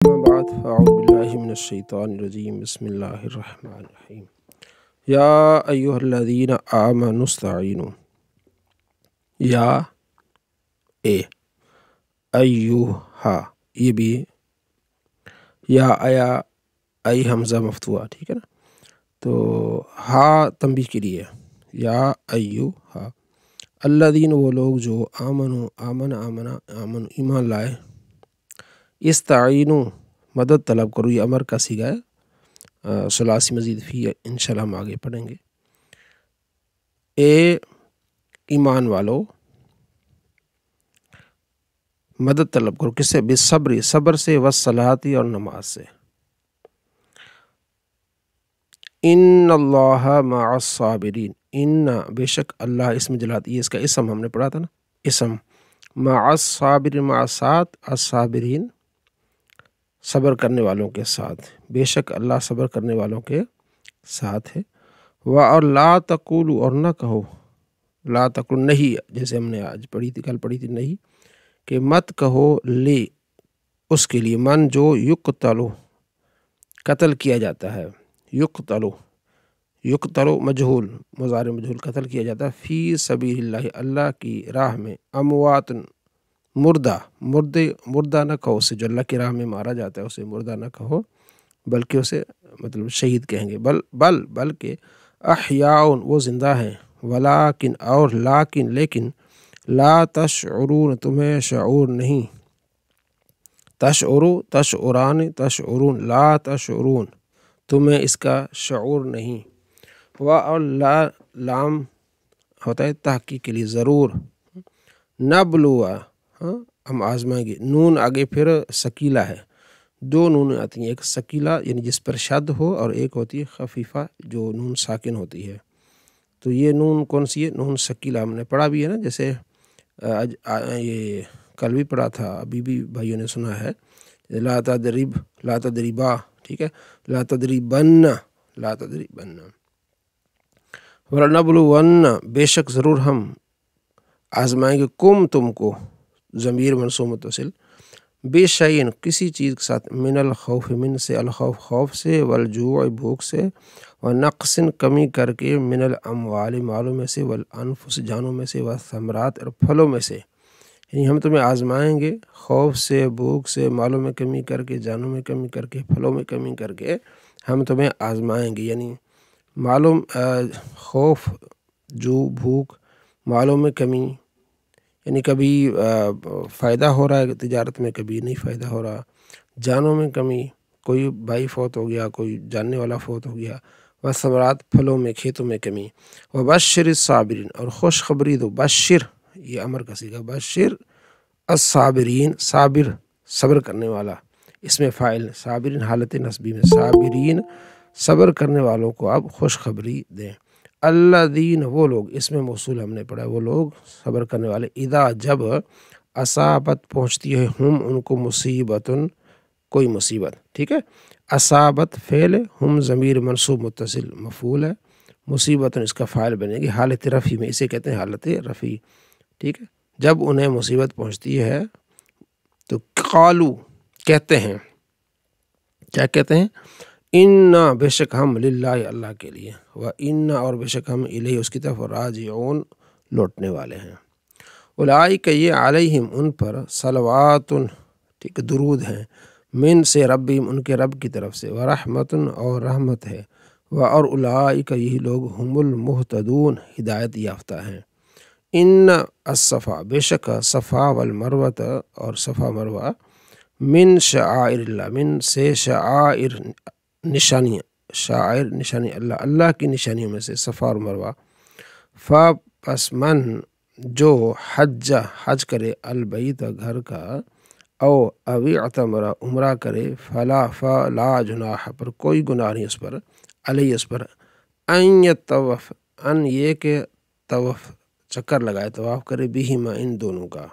أما بعد فأعوذ بالله من الشيطان الرجيم بسم الله الرحمن الرحيم يا أيها الذين آمنوا استعينوا یا اے ایوہا یہ بھی یا آیا ای حمزہ مفتوحہ ٹھیک ہے نا، تو ہا تنبیہ کے لیے یا ایوہا الذین وہ لوگ جو آمن ایمان لائے، استعینوا مدد طلب کرو، یہ امر کا صیغہ ہے، ثلاثی مزید فی انشاءاللہ ہم آگے پڑھیں گے۔ اے ایمان والو مدد طلب کرو، کس سے؟ بالصبر، صبر سے، والصلاۃ اور نماز سے۔ ان اللہ مع الصابرین، ان بے شک اللہ اسم جلالت، یہ اس کا اسم ہم نے پڑھا تھا نا، اسم مع الصابرین، مع ساتھ الصابرین صبر کرنے والوں کے ساتھ، بے شک اللہ صبر کرنے والوں کے ساتھ ہے۔ اور لا تقولوا اور نہ کہو، لا تقولوا نہیں، جیسے ہم نے آج پڑھی تھی، کل پڑھی تھی، نہیں کہ مت کہو لے اس کے لیے، من جو یقتلو قتل کیا جاتا ہے، یقتلو مجہول، مضارع مجہول، قتل کیا جاتا ہے، فی سبیل اللہ اللہ کی راہ میں، اموات مردہ نہ کہو اسے، جو اللہ کی راہ میں مارا جاتا ہے اسے مردہ نہ کہو، بلکہ اسے مطلب شہید کہیں گے، بلکہ احیاء وہ زندہ ہیں، ولیکن اور لیکن لا تشعرون تمہیں شعور نہیں، تشعرون لا تشعرون تمہیں اس کا شعور نہیں، اور لام ہوتا ہے تحقیق کے لیے، ضرور، نبلوا ہم آزمائیں گے، نون آگے پھر ثقیلہ ہے، دو نون آتی ہیں، ایک ثقیلہ یعنی جس پر شد ہو، اور ایک ہوتی ہے خفیفہ جو نون ساکن ہوتی ہے، تو یہ نون کون سی ہے؟ نون ثقیلہ، ہم نے پڑھا بھی ہے نا، جیسے یہ کل بھی پڑھا تھا، ابھی بھی بھائیوں نے سنا ہے، لا تدریبا ٹھیک ہے، لا تدریبن وَلَنَبْلُوَنَّ بے شک ضرور ہم آزمائیں گے، تم کو، ضمیر منصوب متصل، بے شیئن کسی چیز کے ساتھ، من الخوف من سے، الخوف خوف سے، والجوع بھوک سے، ونقص کمی کر کے، من الاموال مالوں میں سے، والانفس جانوں میں سے، والثمرات اور پھلوں میں سے، یعنی ہم تمہیں آزمائیں گے خوف سے، بھوک سے، مالوں میں کمی کر کے، جانوں میں کمی کر کے، پھلوں میں کمی کر کے ہم تمہیں آزمائیں گے، یعنی معلوم خوف، جو بھوک، مالوں میں کمی، یعنی کبھی فائدہ ہو رہا ہے تجارت میں، کبھی نہیں فائدہ ہو رہا، جانوں میں کمی، کوئی بھائی فوت ہو گیا، کوئی جاننے والا فوت ہو گیا، والثمرات پھلوں میں، کھیتوں میں کمی، وبشر الصابرین اور خوشخبری دو، بشر یہ امر کا صیغہ، بشر الصابرین صبر کرنے والا، اس میں فاعل صابرین حالت نصبی میں، صابرین صبر کرنے والوں کو آپ خوشخبری دیں، الذین وہ لوگ، اس میں موصول ہم نے پڑھا، وہ لوگ صبر کرنے والے، اذا جب اصابت پہنچتی ہے، ہم ان کو مصیبت کوئی مصیبت، ٹھیک ہے، اصابت فعل، ہم ضمیر منصوب متصل مفعول ہے، مصیبت اس کا فاعل بنے گی، حالت رفع میں، اسے کہتے ہیں حالت رفع، ٹھیک ہے، جب انہیں مصیبت پہنچتی ہے تو قالو کہتے ہیں، کیا کہتے ہیں؟ انا بے شک ہم، للہ اللہ کے لیے، وانا اور بے شک ہم، الیہ اس کی طرف، راجعون لوٹنے والے ہیں، اولئک یہ، علیہم ان پر، صلوات ٹھیک درود ہیں، من سے ربہم ان کے رب کی طرف سے، ورحمت اور رحمت ہے، اور اولئک یہی لوگ، ہم المہتدون ہدایت یافتہ ہیں۔ ان الصفا بے شک صفا والمروۃ اور صفا مروہ، من شعائر اللہ، من سے شعائر نشانی اللہ کی نشانیوں میں سے، صفا اور مروہ، پس من جو حج کرے، البیت گھر کا، او اعتمر عمرہ کرے، فلا جناح پر کوئی گناہ نہیں اس پر، علیہ اس پر، ان یطوف ان یہ کہ طوف چکر لگائے، طواف کرے، بہما ان دونوں کا،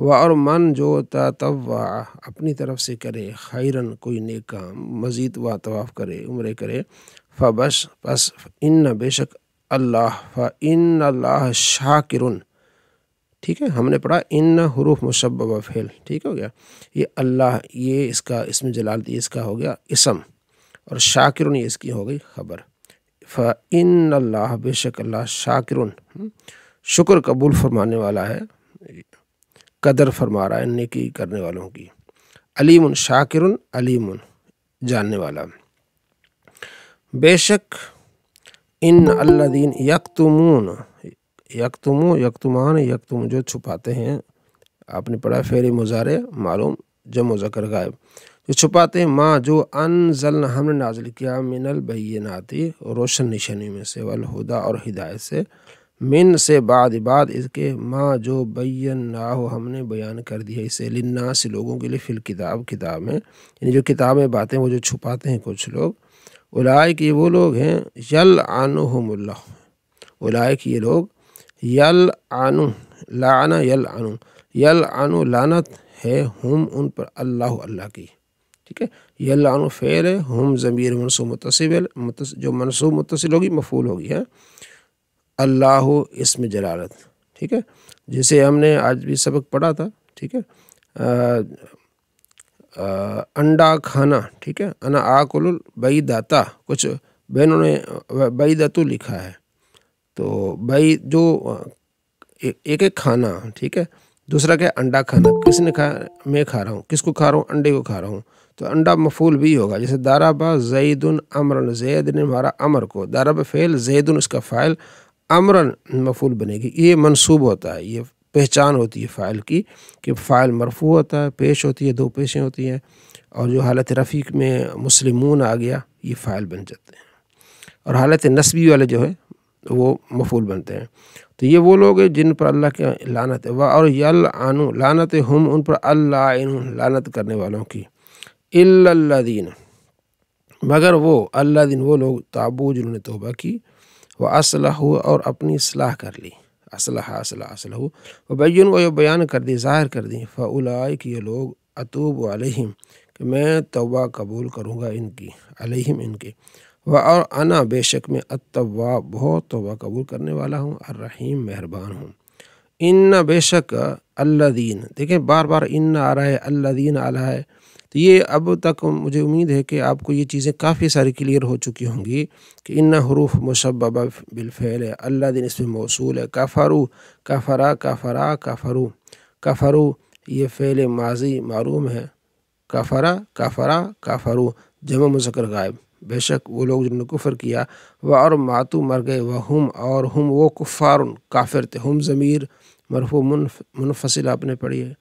اور من جو تطوع اپنی طرف سے کرے، خیرن کوئی نیک کام، مزید طواف کرے، عمرے کرے، پس ان بے شک اللہ، فإن اللہ شاکرن ٹھیک ہے، ہم نے پڑھا ان حروف مشببہ فعل، ٹھیک ہو گیا، یہ اللہ، یہ اس کا اسم جلالت، یہ اس کا ہو گیا اسم، اور شاکرن یہ اس کی ہو گئی خبر۔ فَإِنَّ اللہ، بے شک اللہ، شاکرن شکر قبول فرمانے والا ہے، قدر فرما رہا ہے نیکی کرنے والوں کی، علیم شاکرن علیم جاننے والا۔ بے شک ان الذین یکتمون، یکتم جو چھپاتے ہیں، آپ نے پڑھا فعل مضارع معلوم جمع ذکر غائب، جو چھپاتے ہیں، ما جو انزلنا ہم نے نازل کیا، من البینات روشن نشانی میں سے، والہدا اور ہدایت سے، من سے بعد اس کے، ما جو بیناہ ہم نے بیان کر دیا اسے، للناس لوگوں کے لیے، فی الکتاب کتاب میں، یعنی جو کتاب میں باتیں وہ جو چھپاتے ہیں کچھ لوگ، اولئک یہ وہ لوگ ہیں، یلعنہم اللہ، اولئک یہ لوگ، یلعنو لعن یلعنو، یلعنو لعنت ہے، ہم ان پر، اللہ کی، ٹھیک ہے، یلعنو فعل ہے، ہم ضمیر منصوب متصل، جو منصوب متصل ہوگی مفعول ہوگی ہے، اللہ اسم جلالت، ٹھیک ہے، جسے ہم نے آج بھی سبق پڑھا تھا، ٹھیک ہے، انڈا کھانا، ٹھیک ہے، انا آکل البیدتا، کچھ بہنوں نے بیدتو لکھا ہے، تو بھائی جو ایک کھانا، ٹھیک ہے، دوسرا کیا انڈا کھانا، کس نے کھایا، میں کھا رہا ہوں، کس کو کھا رہا ہوں، انڈے کو کھا رہا ہوں، تو انڈا مفعول بھی ہوگا، جیسے ضرب زید امرا، زید نے مارا امر کو، ضرب فعل، زید اس کا فاعل، امرا مفعول بنے گی، یہ منصوب ہوتا ہے، یہ پہچان ہوتی ہے فاعل کی، کہ فاعل مرفوع ہوتا ہے، پیش ہوتی ہے، دو پیشیں ہوتی ہیں، اور جو حالت رفیق میں مسلمون آ گیا یہ فاعل بن جاتے ہیں، اور حالت نسبی والے جو ہے وہ مفعول بنتے ہیں۔ تو یہ وہ لوگ ہیں جن پر اللہ کی لعنت ہے، اور یلعنو لعنت ہم ان پر، اللائن لعنت کرنے والوں کی، الا الذین مگر وہ، الذین وہ لوگ، تابو جنہوں نے توبہ کی، واصلحوا اور اپنی اصلاح کر لی، اصلحوا وبین وہ بیان کر دی، ظاہر کر دی، فاولئک یہ لوگ، اتوب علیہم کہ میں توبہ قبول کروں گا ان کی، علیہم ان کے، اور انا بے شک میں، التواب بہت توبہ قبول کرنے والا ہوں، الرحیم مہربان ہوں۔ ان بے شک الذین، دیکھیں بار بار ان آ رہا ہے، الذین آ رہا ہے، تو یہ اب تک مجھے امید ہے کہ آپ کو یہ چیزیں کافی ساری کلیئر ہو چکی ہوں گی کہ ان حروف مشببہ بالفعل ہے، الذین اس میں موصول ہے، کفروا کفرا کفرا کفرو، کفرو یہ فعل ماضی معلوم ہے، کفرا کفرا کفرو جمع مذکر غائب، بے شک وہ لوگ جنہوں نے کفر کیا، اور ماتو مر گئے، وہم اور ہم وہ کفار کافر تھے، ہم ضمیر مرفوع منفصل آپ نے پڑھی ہے،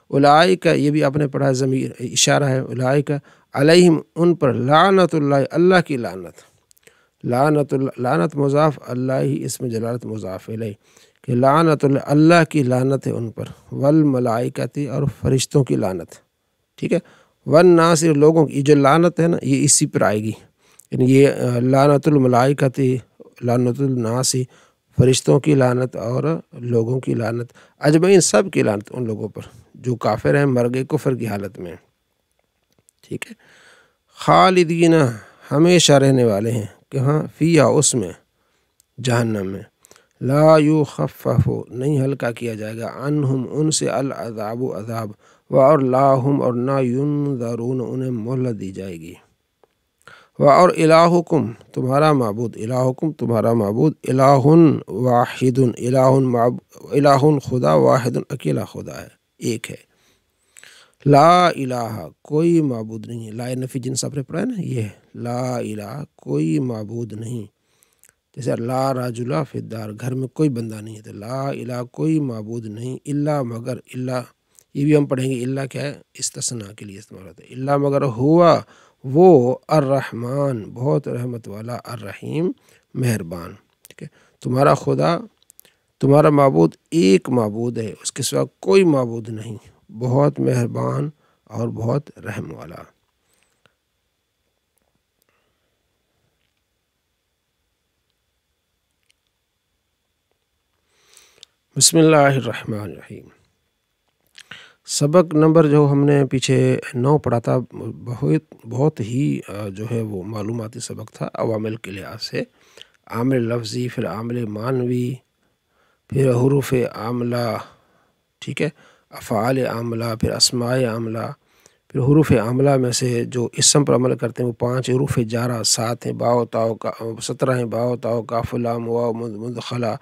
اولئک یہ بھی آپ نے پڑھا، ضمیر اشارہ ہے، اولئک علیہم ان پر، لعنت اللہ اللہ کی لعنت، لعنت مضاف، اللہ ہی اسم جلالت مضاف الیہ، کہ لعنت اللہ اللہ کی لعنت ہے ان پر، والملائکۃ اور فرشتوں کی لعنت، ٹھیک ہے، والناس لوگوں کی، جو لعنت ہے نا یہ اسی پر آئے گی، یعنی یہ لعنت الملائکۃ، لعنت الناس، فرشتوں کی لعنت اور لوگوں کی لعنت، اجمعین سب کی لعنت ان لوگوں پر جو کافر ہیں، مر گئے کفر کی حالت میں، ٹھیک ہے، خالدین ہمیشہ رہنے والے ہیں، کہاں، فیہا اس میں، جہنم میں، لا یخفف نہیں ہلکا کیا جائے گا، عنہم ان سے، العذاب عذاب، اور لا ہم اور نہ، ینذرون انہیں مہلت دی جائے گی، اور الہکم تمہارا معبود، الہکم تمہارا معبود، الہ واحد، الہ خدا، واحد اکیلا خدا ہے، ایک ہے، لا الہ کوئی معبود نہیں ہے، لا نفی جنس آپ نے پڑھا ہے نا، یہ ہے لا الہ کوئی معبود نہیں، جیسے لا رجل فی الدار گھر میں کوئی بندہ نہیں ہے، تو لا الہ کوئی معبود نہیں، الا مگر، الا یہ بھی ہم پڑھیں گے، الا کیا ہے، استثناء کے لیے استعمال ہوتا ہے، الا مگر ہوا وہ، الرحمن بہت رحمت والا، الرحیم مہربان، ٹھیک ہے، تمہارا خدا، تمہارا معبود ایک معبود ہے، اس کے سوا کوئی معبود نہیں، بہت مہربان اور بہت رحم والا۔ بسم اللہ الرحمن الرحیم۔ سبق نمبر جو ہم نے پیچھے 9 پڑھا تھا، بہت ہی جو ہے وہ معلوماتی سبق تھا، عوامل کے لحاظ سے، عامل لفظی، پھر عامل معنوی، پھر حروف عاملہ، ٹھیک ہے، افعال عاملہ، پھر اسماء عاملہ، پھر حروف عاملہ میں سے جو اسم پر عمل کرتے ہیں وہ 5 حروف جارہ، 7 ہیں، با و تا و کا 17 ہیں، با و تا و کاف لام واو مدخلہ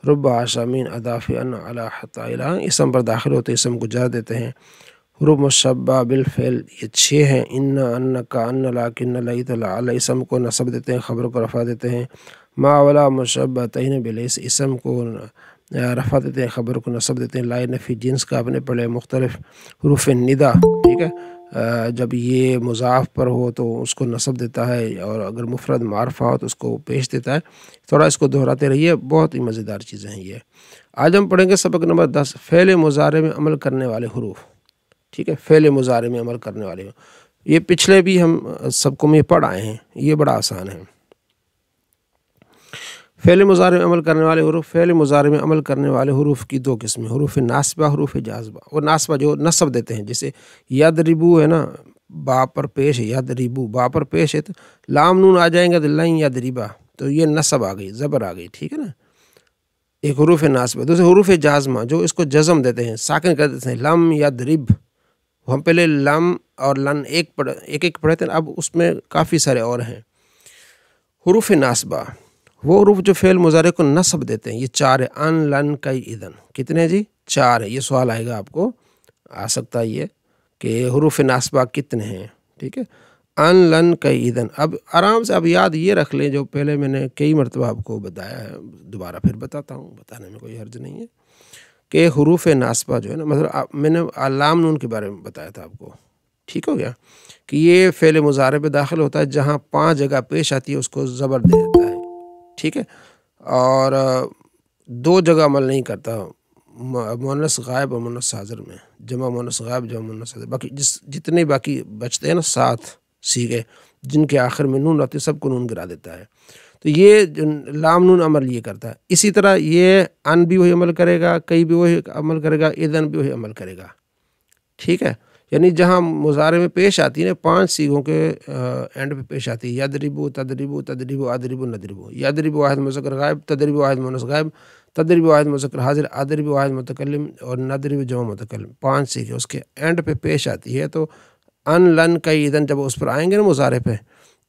رب عاشمین اضاف ان علی حتی الہ، اسم پر داخل ہوتے اسم کو جر دیتے ہیں۔ حروف مشبہ بالفعل یہ 6 ہیں، ان، کا، ان، لیکن، لیت، لعل، اسم کو نصب دیتے ہیں، خبر کو رفع دیتے ہیں۔ ما ولا مشبہ تین بلیس، اسم کو رفع دیتے ہیں، خبر کو نصب دیتے ہیں۔ لا نفی جنس کا اپنے پڑھے مختلف حروف ندا، ٹھیک ہے، جب یہ مضاف پر ہو تو اس کو نصب دیتا ہے، اور اگر مفرد معرفہ ہو تو اس کو پیش دیتا ہے۔ تھوڑا اس کو دہراتے رہیے، بہت ہی مزیدار چیزیں ہیں یہ۔ آج ہم پڑھیں گے سبق نمبر 10، فعل مضارع میں عمل کرنے والے حروف، ٹھیک ہے، فعل مضارع میں عمل کرنے والے، یہ پچھلے بھی ہم سب کو میں پڑھ آئے ہیں، یہ بڑا آسان ہے۔ فعل مضارع میں عمل کرنے والے حروف، فعل مضارع میں عمل کرنے والے حروف کی 2 قسمیں، حروف ناصبہ، حروف جازبہ۔ اور ناصبہ جو نصب دیتے ہیں، جیسے یضربو ہے نا، با پر پیش ہے، یضربو با پر پیش ہے، تو لام نون آ جائیں گے تو لن یضربا، تو یہ نصب آ گئی، زبر آ گئی، ٹھیک ہے نا، ایک حروف ناصبہ۔ دوسرے حروف جازمہ جو اس کو جزم دیتے ہیں، ساکن کر دیتے ہیں، لم یضرب، ہم پہلے لم اور لن ایک پڑھے تھے، اب اس میں کافی سارے اور ہیں۔ حروف ناصبہ وہ حروف جو فعل مضارع کو نصب دیتے ہیں، یہ 4 ہے، ان، لن، کئی، اذن، کتنے جی؟ 4 ہے۔ یہ سوال آئے گا آپ کو، آ سکتا ہے یہ کہ حروف ناصبہ کتنے ہیں، ٹھیک ہے، ان، لن، کئی، اذن۔ اب آرام سے اب یاد یہ رکھ لیں جو پہلے میں نے کئی مرتبہ آپ کو بتایا ہے، دوبارہ پھر بتاتا ہوں، بتانے میں کوئی حرج نہیں ہے، کہ حروف ناصبہ جو ہے نا، مطلب میں نے لام نون کے بارے میں بتایا تھا آپ کو، ٹھیک ہو گیا، کہ یہ فعل مضارع پہ داخل ہوتا ہے جہاں 5 جگہ پیش آتی ہے اس کو زبر دے دیتا ہے، ٹھیک ہے، اور 2 جگہ عمل نہیں کرتا، مؤنث غائب اور مؤنث حاضر میں، جمع مؤنث غائب، جمع مؤنث حاضر، باقی جتنے باقی بچتے ہیں نا 7 سیغے جن کے آخر میں نون رہتی ہے، سب کو نون گرا دیتا ہے۔ تو یہ لام نون عمل یہ کرتا ہے۔ اسی طرح یہ ان بھی وہی عمل کرے گا، کئی بھی وہی عمل کرے گا، اذن بھی وہی عمل کرے گا، ٹھیک ہے، یعنی جہاں مضارع میں پیش آتی ہے 5 سیغوں کے اینڈ پہ پیش آتی ہے، یضربو، تضربو، تضربو، اضربو، نضربو، یضربو واحد مذکر غائب، تضربو واحد مؤنث غائب، تضربو واحد مذکر حاضر، اضربو واحد متکلم، اور نضربو جمع متکلم، 5 سیغے اس کے اینڈ پہ پیش آتی ہے۔ تو ان، لن، کئی، اذن جب اس پر آئیں گے نا مضارع پہ،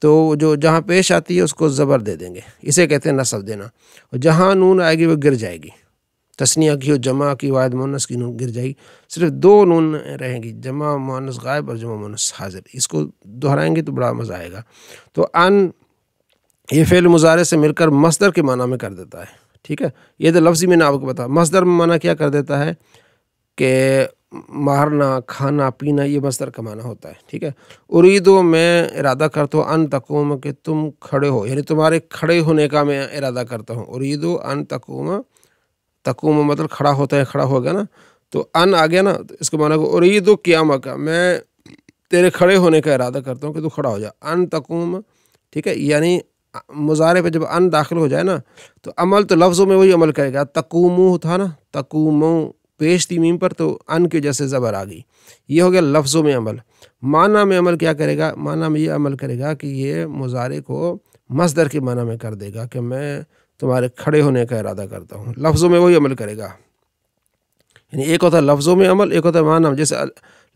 تو جو جہاں پیش آتی ہے اس کو زبر دے دیں گے، اسے کہتے ہیں نصب دینا، اور جہاں نون آئے گی وہ گر جائے گی، تثنیہ کی ہو، جمع کی، واحد مؤنث کی نون گر جائے گی، صرف 2 نون رہیں گی، جمع مؤنث غائب اور جمع مؤنث حاضر، اس کو دہرائیں گے تو بڑا مزہ آئے گا۔ تو ان یہ فعل مضارع سے مل کر مصدر کے معنی میں کر دیتا ہے، ٹھیک ہے، یہ تو لفظی میں نے آپ کو بتا، مصدر میں معنی کیا کر دیتا ہے کہ مارنا، کھانا، پینا، یہ مصدر کا معنی ہوتا ہے، ٹھیک ہے۔ اریدو میں ارادہ کرتا ہوں، ان تقوم کہ تم کھڑے ہو، یعنی تمہارے کھڑے ہونے کا میں ارادہ کرتا ہوں، اریدو ان تقوم، تقوم مطلب کھڑا ہوتا ہے، کھڑا ہو گیا نا، تو ان آ گیا نا، تو اس کے معنی کو اریدو قیام کا، میں تیرے کھڑے ہونے کا ارادہ کرتا ہوں کہ تو کھڑا ہو جا، ان تقوم، ٹھیک ہے، یعنی مضارع پہ جب ان داخل ہو جائے نا تو عمل تو لفظوں میں وہی عمل کرے گا، تقومو تھا نا، تقومو پیش تھی میم پر، تو ان کی وجہ سے زبر آ گئی، یہ ہو گیا لفظوں میں عمل۔ معنی میں عمل کیا کرے گا؟ معنی میں یہ عمل کرے گا کہ یہ مضارع کو مصدر کے معنی میں کر دے گا کہ میں تمہارے کھڑے ہونے کا ارادہ کرتا ہوں، لفظوں میں وہی عمل کرے گا، یعنی ایک ہوتا ہے لفظوں میں عمل، ایک ہوتا ہے معنی میں، جیسے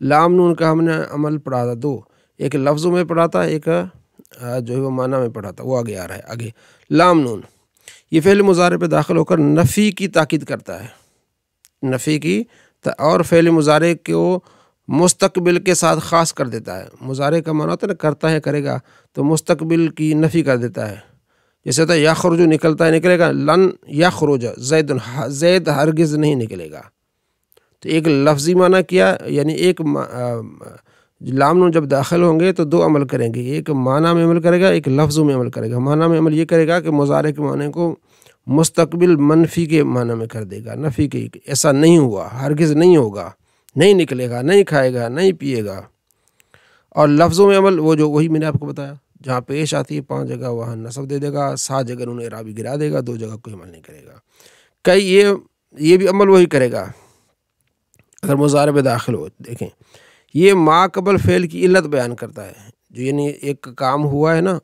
لام نون کا ہم نے عمل پڑھا تھا 2، ایک لفظوں میں پڑھا تھا، ایک جو ہے وہ معنی میں پڑھا تھا، وہ آگے آ رہا ہے۔ آگے لام نون یہ فعل مضارع پہ داخل ہو کر نفی کی تاکید کرتا ہے، نفی کی، اور فعل مضارع کو مستقبل کے ساتھ خاص کر دیتا ہے۔ مضارع کا معنی ہوتا ہے نا کرتا ہے، کرے گا، تو مستقبل کی نفی کر دیتا ہے، جیسے ہوتا ہے یخرج نکلتا ہے، نکلے گا، لن یخرج زید، زید ہرگز نہیں نکلے گا، تو ایک لفظی معنی کیا، یعنی ایک لام نون جب داخل ہوں گے تو 2 عمل کریں گے، ایک معنی میں عمل کرے گا، ایک لفظوں میں عمل کرے گا۔ معنی میں عمل یہ کرے گا کہ مضارع کے معنی کو مستقبل منفی کے معنی میں کر دے گا، نفی کے، ایسا نہیں ہوا، ہرگز نہیں ہوگا، نہیں نکلے گا، نہیں کھائے گا، نہیں پیے گا۔ اور لفظوں میں عمل وہ جو وہی میں نے آپ کو بتایا، جہاں پیش آتی ہے 5 جگہ وہاں نصب دے دے گا، 7 جگہ انہیں اعرابی گرا دے گا، 2 جگہ کوئی عمل نہیں کرے گا۔ کئی یہ بھی عمل وہی کرے گا اگر مضارع پہ داخل ہو۔ دیکھیں یہ ما قبل فعل کی علت بیان کرتا ہے، جو یعنی ایک کام ہوا ہے نا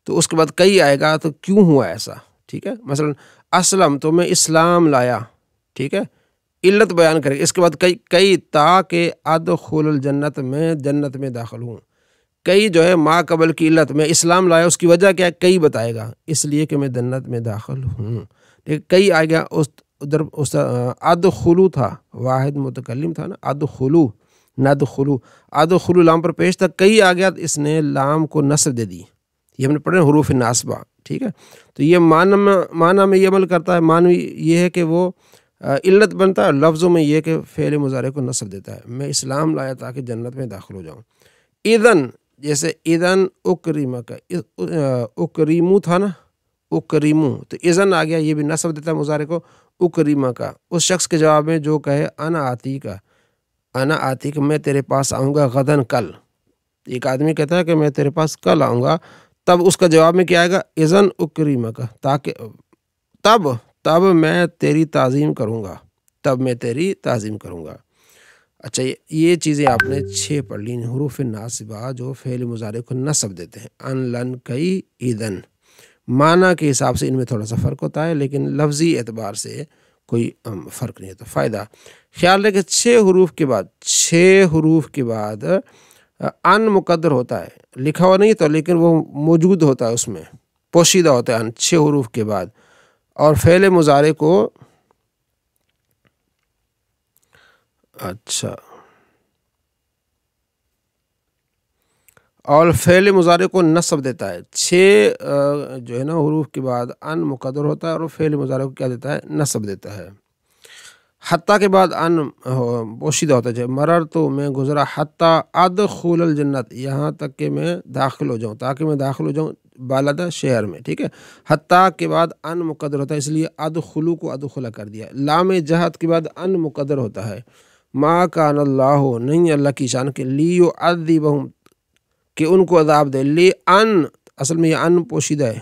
تو اس کے بعد کئی آئے گا تو کیوں ہوا ایسا، ٹھیک ہے، مثلا اسلم تو میں اسلام لایا، ٹھیک ہے، علت بیان کرے گا، اس کے بعد کئی تاکہ ادخل الجنت، میں جنت میں داخل ہوں، کئی جو ہے ما قبل کی علت، میں اسلام لایا اس کی وجہ کیا ہے، کئی بتائے گا، اس لیے کہ میں جنت میں داخل ہوں، لیکن کئی آ گیا ادھر ادخلو تھا، واحد متکلم تھا نا، ادخلو ندخلو، ادخلو لام پر پیش تھا، کئی آ گیا اس نے لام کو نصب دے دی، یہ ہم نے پڑھے حروف ناصبہ، ٹھیک ہے، تو یہ معنی میں یہ عمل کرتا ہے، معنی یہ ہے کہ وہ علت بنتا ہے، لفظوں میں یہ کہ فعل مضارع کو نصب دیتا ہے، میں اسلام لایا تاکہ جنت میں داخل ہو جاؤں۔ اذن، جیسے اذن اکرمہ کا، اکریمو تھا نا، اکریمو، تو اذن آ گیا، یہ بھی نصب دیتا ہے مضارع کو، اکریمہ کا، اس شخص کے جواب میں جو کہے انا آتی کا، انا آتی کا، میں تیرے پاس آؤں گا، غدن، کل، ایک آدمی کہتا ہے کہ میں تیرے پاس کل آؤں گا، تب اس کا جواب میں کیا آئے گا، اذن اکریمہ کا، تاکہ تب میں تیری تعظیم کروں گا، تب میں تیری تعظیم کروں گا۔ اچھا، یہ چیزیں آپ نے 6 پڑھ لی، حروف ناصبہ جو فعل مضارع کو نصب دیتے ہیں، ان، لن، کئی، اذن، معنی کے حساب سے ان میں تھوڑا سا فرق ہوتا ہے، لیکن لفظی اعتبار سے کوئی فرق نہیں ہوتا۔ فائدہ، خیال رکھے 6 حروف کے بعد ان مقدر ہوتا ہے، لکھا ہوا نہیں تو لیکن وہ موجود ہوتا ہے، اس میں پوشیدہ ہوتا ہے ان 6 حروف کے بعد، اور فعل مضارع کو فعل مضارع کو نصب دیتا ہے، 6 جو ہے نا حروف کے بعد ان مقدر ہوتا ہے، اور فعل مضارع کو کیا دیتا ہے، نصب دیتا ہے۔ حتیٰ کے بعد ان پوشیدہ ہوتا ہے، مرر تو میں گزرا، حتیٰ ادخل الجنت، یہاں تک کہ میں داخل ہو جاؤں، تاکہ میں داخل ہو جاؤں بالدہ، شہر میں، ٹھیک ہے، حتیٰ کے بعد ان مقدر ہوتا ہے، اس لیے ادخلو کو ادخلا کر دیا۔ لام جہت کے بعد ان مقدر ہوتا ہے، ما کان اللہ، نہیں اللہ کی شان کے، لیعذبہم، کہ ان کو عذاب دے، ان، اصل میں یہ ان پوشیدہ ہے،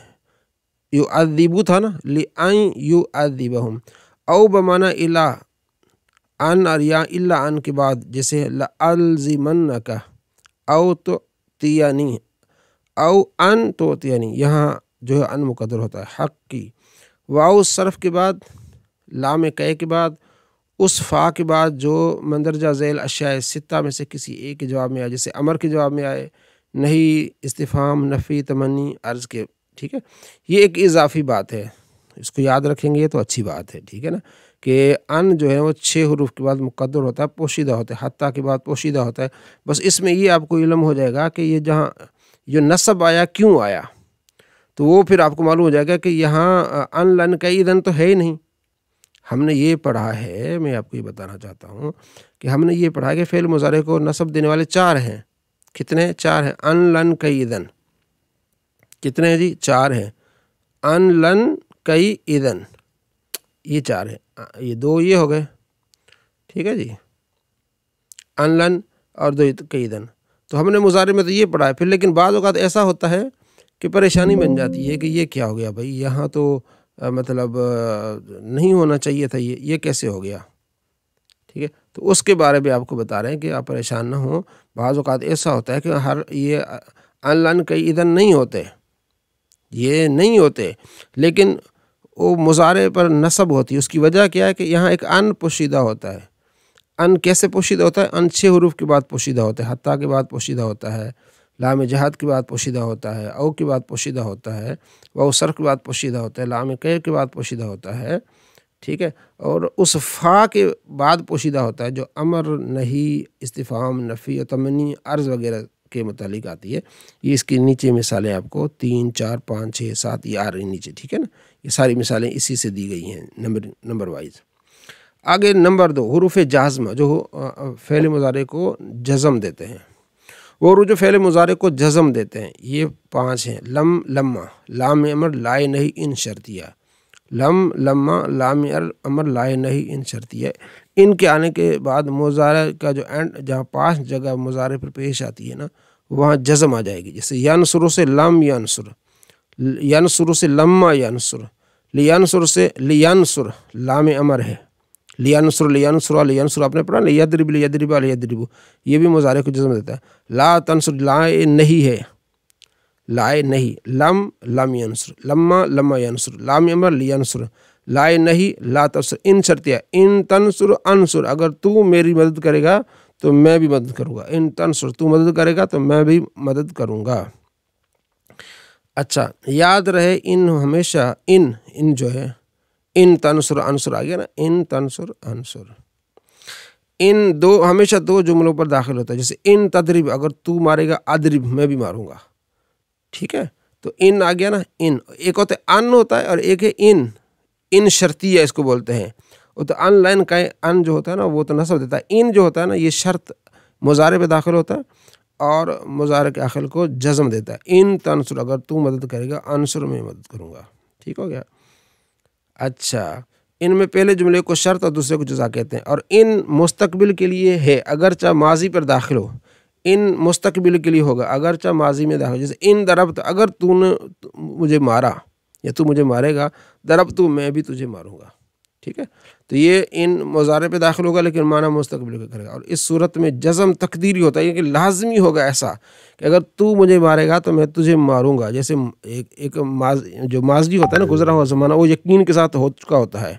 یعذبو تھا نا، لئن یعذبہم، او بمانا الہ، ان اور یا الا ان کے بعد، جیسے لألزمنک، او تؤتینی، او ان تؤتینی، یہاں جو ہے ان مقدر ہوتا ہے، حق کی، واو صرف کے بعد، لام کئے کے بعد، اس فا کے بعد جو مندرجہ ذیل اشیاء 6 میں سے کسی ایک کے جواب میں آئے، جیسے امر کے جواب میں آئے، نہیں، استفہام، نفی، تمنی، عرض کے، ٹھیک ہے، یہ ایک اضافی بات ہے، اس کو یاد رکھیں گے تو اچھی بات ہے، ٹھیک ہے نا، کہ ان جو ہے وہ 6 حروف کے بعد مقدر ہوتا ہے، پوشیدہ ہوتا ہے، حتیٰ کے بعد پوشیدہ ہوتا ہے، بس اس میں یہ آپ کو علم ہو جائے گا کہ یہ جہاں جو نصب آیا کیوں آیا، تو وہ پھر آپ کو معلوم ہو جائے گا کہ یہاں ان، لن، کئی، اذن تو ہے ہی نہیں، ہم نے یہ پڑھا ہے، میں آپ کو یہ بتانا چاہتا ہوں کہ ہم نے یہ پڑھا ہے کہ فعل مضارع کو نصب دینے والے 4 ہیں، کتنے؟ 4 ہیں، ان، لن، کئی، اذن، کتنے ہیں جی؟ 4 ہیں، ان، لن، کئی، اذن، یہ 4 ہیں، یہ 2 یہ ہو گئے، ٹھیک ہے جی، ان، لن اور 2 کئی، اذن، تو ہم نے مضارع میں تو یہ پڑھا ہے، پھر لیکن بعض اوقات ایسا ہوتا ہے کہ پریشانی بن جاتی ہے کہ یہ کیا ہو گیا بھائی، یہاں تو مطلب نہیں ہونا چاہیے تھا، یہ کیسے ہو گیا، ٹھیک ہے، تو اس کے بارے میں آپ کو بتا رہے ہیں کہ آپ پریشان نہ ہوں، بعض اوقات ایسا ہوتا ہے کہ یہ ان، لن، کئی، اذن نہیں ہوتے، یہ نہیں ہوتے، لیکن وہ مضارع پر نصب ہوتی ہے، اس کی وجہ کیا ہے کہ یہاں ایک ان پوشیدہ ہوتا ہے، ان کیسے پوشیدہ ہوتا ہے، ان 6 حروف کے بعد پوشیدہ ہوتا ہے، حتیٰ کے بعد پوشیدہ ہوتا ہے، لام جہت کے بعد پوشیدہ ہوتا ہے، او کے بعد پوشیدہ ہوتا ہے، واو صرف کے بعد پوشیدہ ہوتا ہے، لام کئے کے بعد پوشیدہ ہوتا ہے، ٹھیک ہے، اور اس فا کے بعد پوشیدہ ہوتا ہے جو امر، نہیں، استفہام، نفی، تمنی، عرض وغیرہ کے متعلق آتی ہے۔ یہ اس کی نیچے مثالیں آپ کو 3، 4، 5، 6، 7 یہ آ رہی نیچے، ٹھیک ہے نا، یہ ساری مثالیں اسی سے دی گئی ہیں نمبر وائز۔ آگے نمبر 2، حروف جازمہ جو فعل مضارع کو جزم دیتے ہیں، وہ جو فعل مضارع کو جزم دیتے ہیں، یہ 5 ہیں، لم، لما، لام امر، لائے نہیں، ان شرطیہ، لم، لما، لام امر، لائے نہیں، ان شرطیہ، ان کے آنے کے بعد مضارع کا جو اینڈ، جہاں 5 جگہ مضارع پر پیش آتی ہے نا، وہاں جزم آ جائے گی، جیسے ینصر سے لم ینصر، ینصر سے لما ینصر، لینصر سے لینصر، لام امر ہے، لینصر، لینصر، لینصر آپ نے پڑھا، لیضرب، لیضرب، لیضرب، یہ بھی مضارع کو جزم دیتا ہے۔ لا تنصر، لائے نہیں ہے، لائے نہیں، لم، لم ینصر، لما، لما ینصر، لام امر، لینصر، لائے نہیں لا تنصر ان شرطیہ ان تنصر انصر اگر تو میری مدد کرے گا تو میں بھی مدد کروں گا، ان تنصر تو مدد کرے گا تو میں بھی مدد کروں گا۔ اچھا یاد رہے ان ہمیشہ ان جو ہے ان تنصر انصر آ گیا نا، ان تنصر انصر ان دو ہمیشہ دو جملوں پر داخل ہوتا ہے، جیسے ان تدریب اگر تو مارے گا ادرب میں بھی ماروں گا، ٹھیک ہے، تو ان آ گیا نا، ان ایک ہوتا ہے ان ہوتا ہے اور ایک ہے ان شرطیہ اس کو بولتے ہیں، وہ تو ان لائن کا ان جو ہوتا ہے نا وہ تو نصب دیتا ہے، ان جو ہوتا ہے نا یہ شرط مضارع پہ داخل ہوتا ہے اور مضارع کے آخر کو جزم دیتا ہے، ان تنصر اگر تو مدد کرے گا انصر میں مدد کروں گا، ٹھیک ہو گیا۔ اچھا ان میں پہلے جملے کو شرط اور دوسرے کو جزا کہتے ہیں، اور ان مستقبل کے لیے ہے اگرچہ ماضی پر داخل ہو، ان مستقبل کے لیے ہوگا اگرچہ ماضی میں داخل، جیسے ان ضربت اگر تو نے مجھے مارا یا تو مجھے مارے گا، ضربت میں بھی تجھے ماروں گا، ٹھیک ہے، تو یہ ان مضارع پہ داخل ہوگا لیکن معنی مستقبل کا کرے گا، اور اس صورت میں جزم تقدیری ہوتا ہے کہ لازمی ہوگا ایسا کہ اگر تو مجھے مارے گا تو میں تجھے ماروں گا، جیسے ایک جو ماضی ہوتا ہے نا گزرا ہوا زمانہ وہ یقین کے ساتھ ہو چکا ہوتا ہے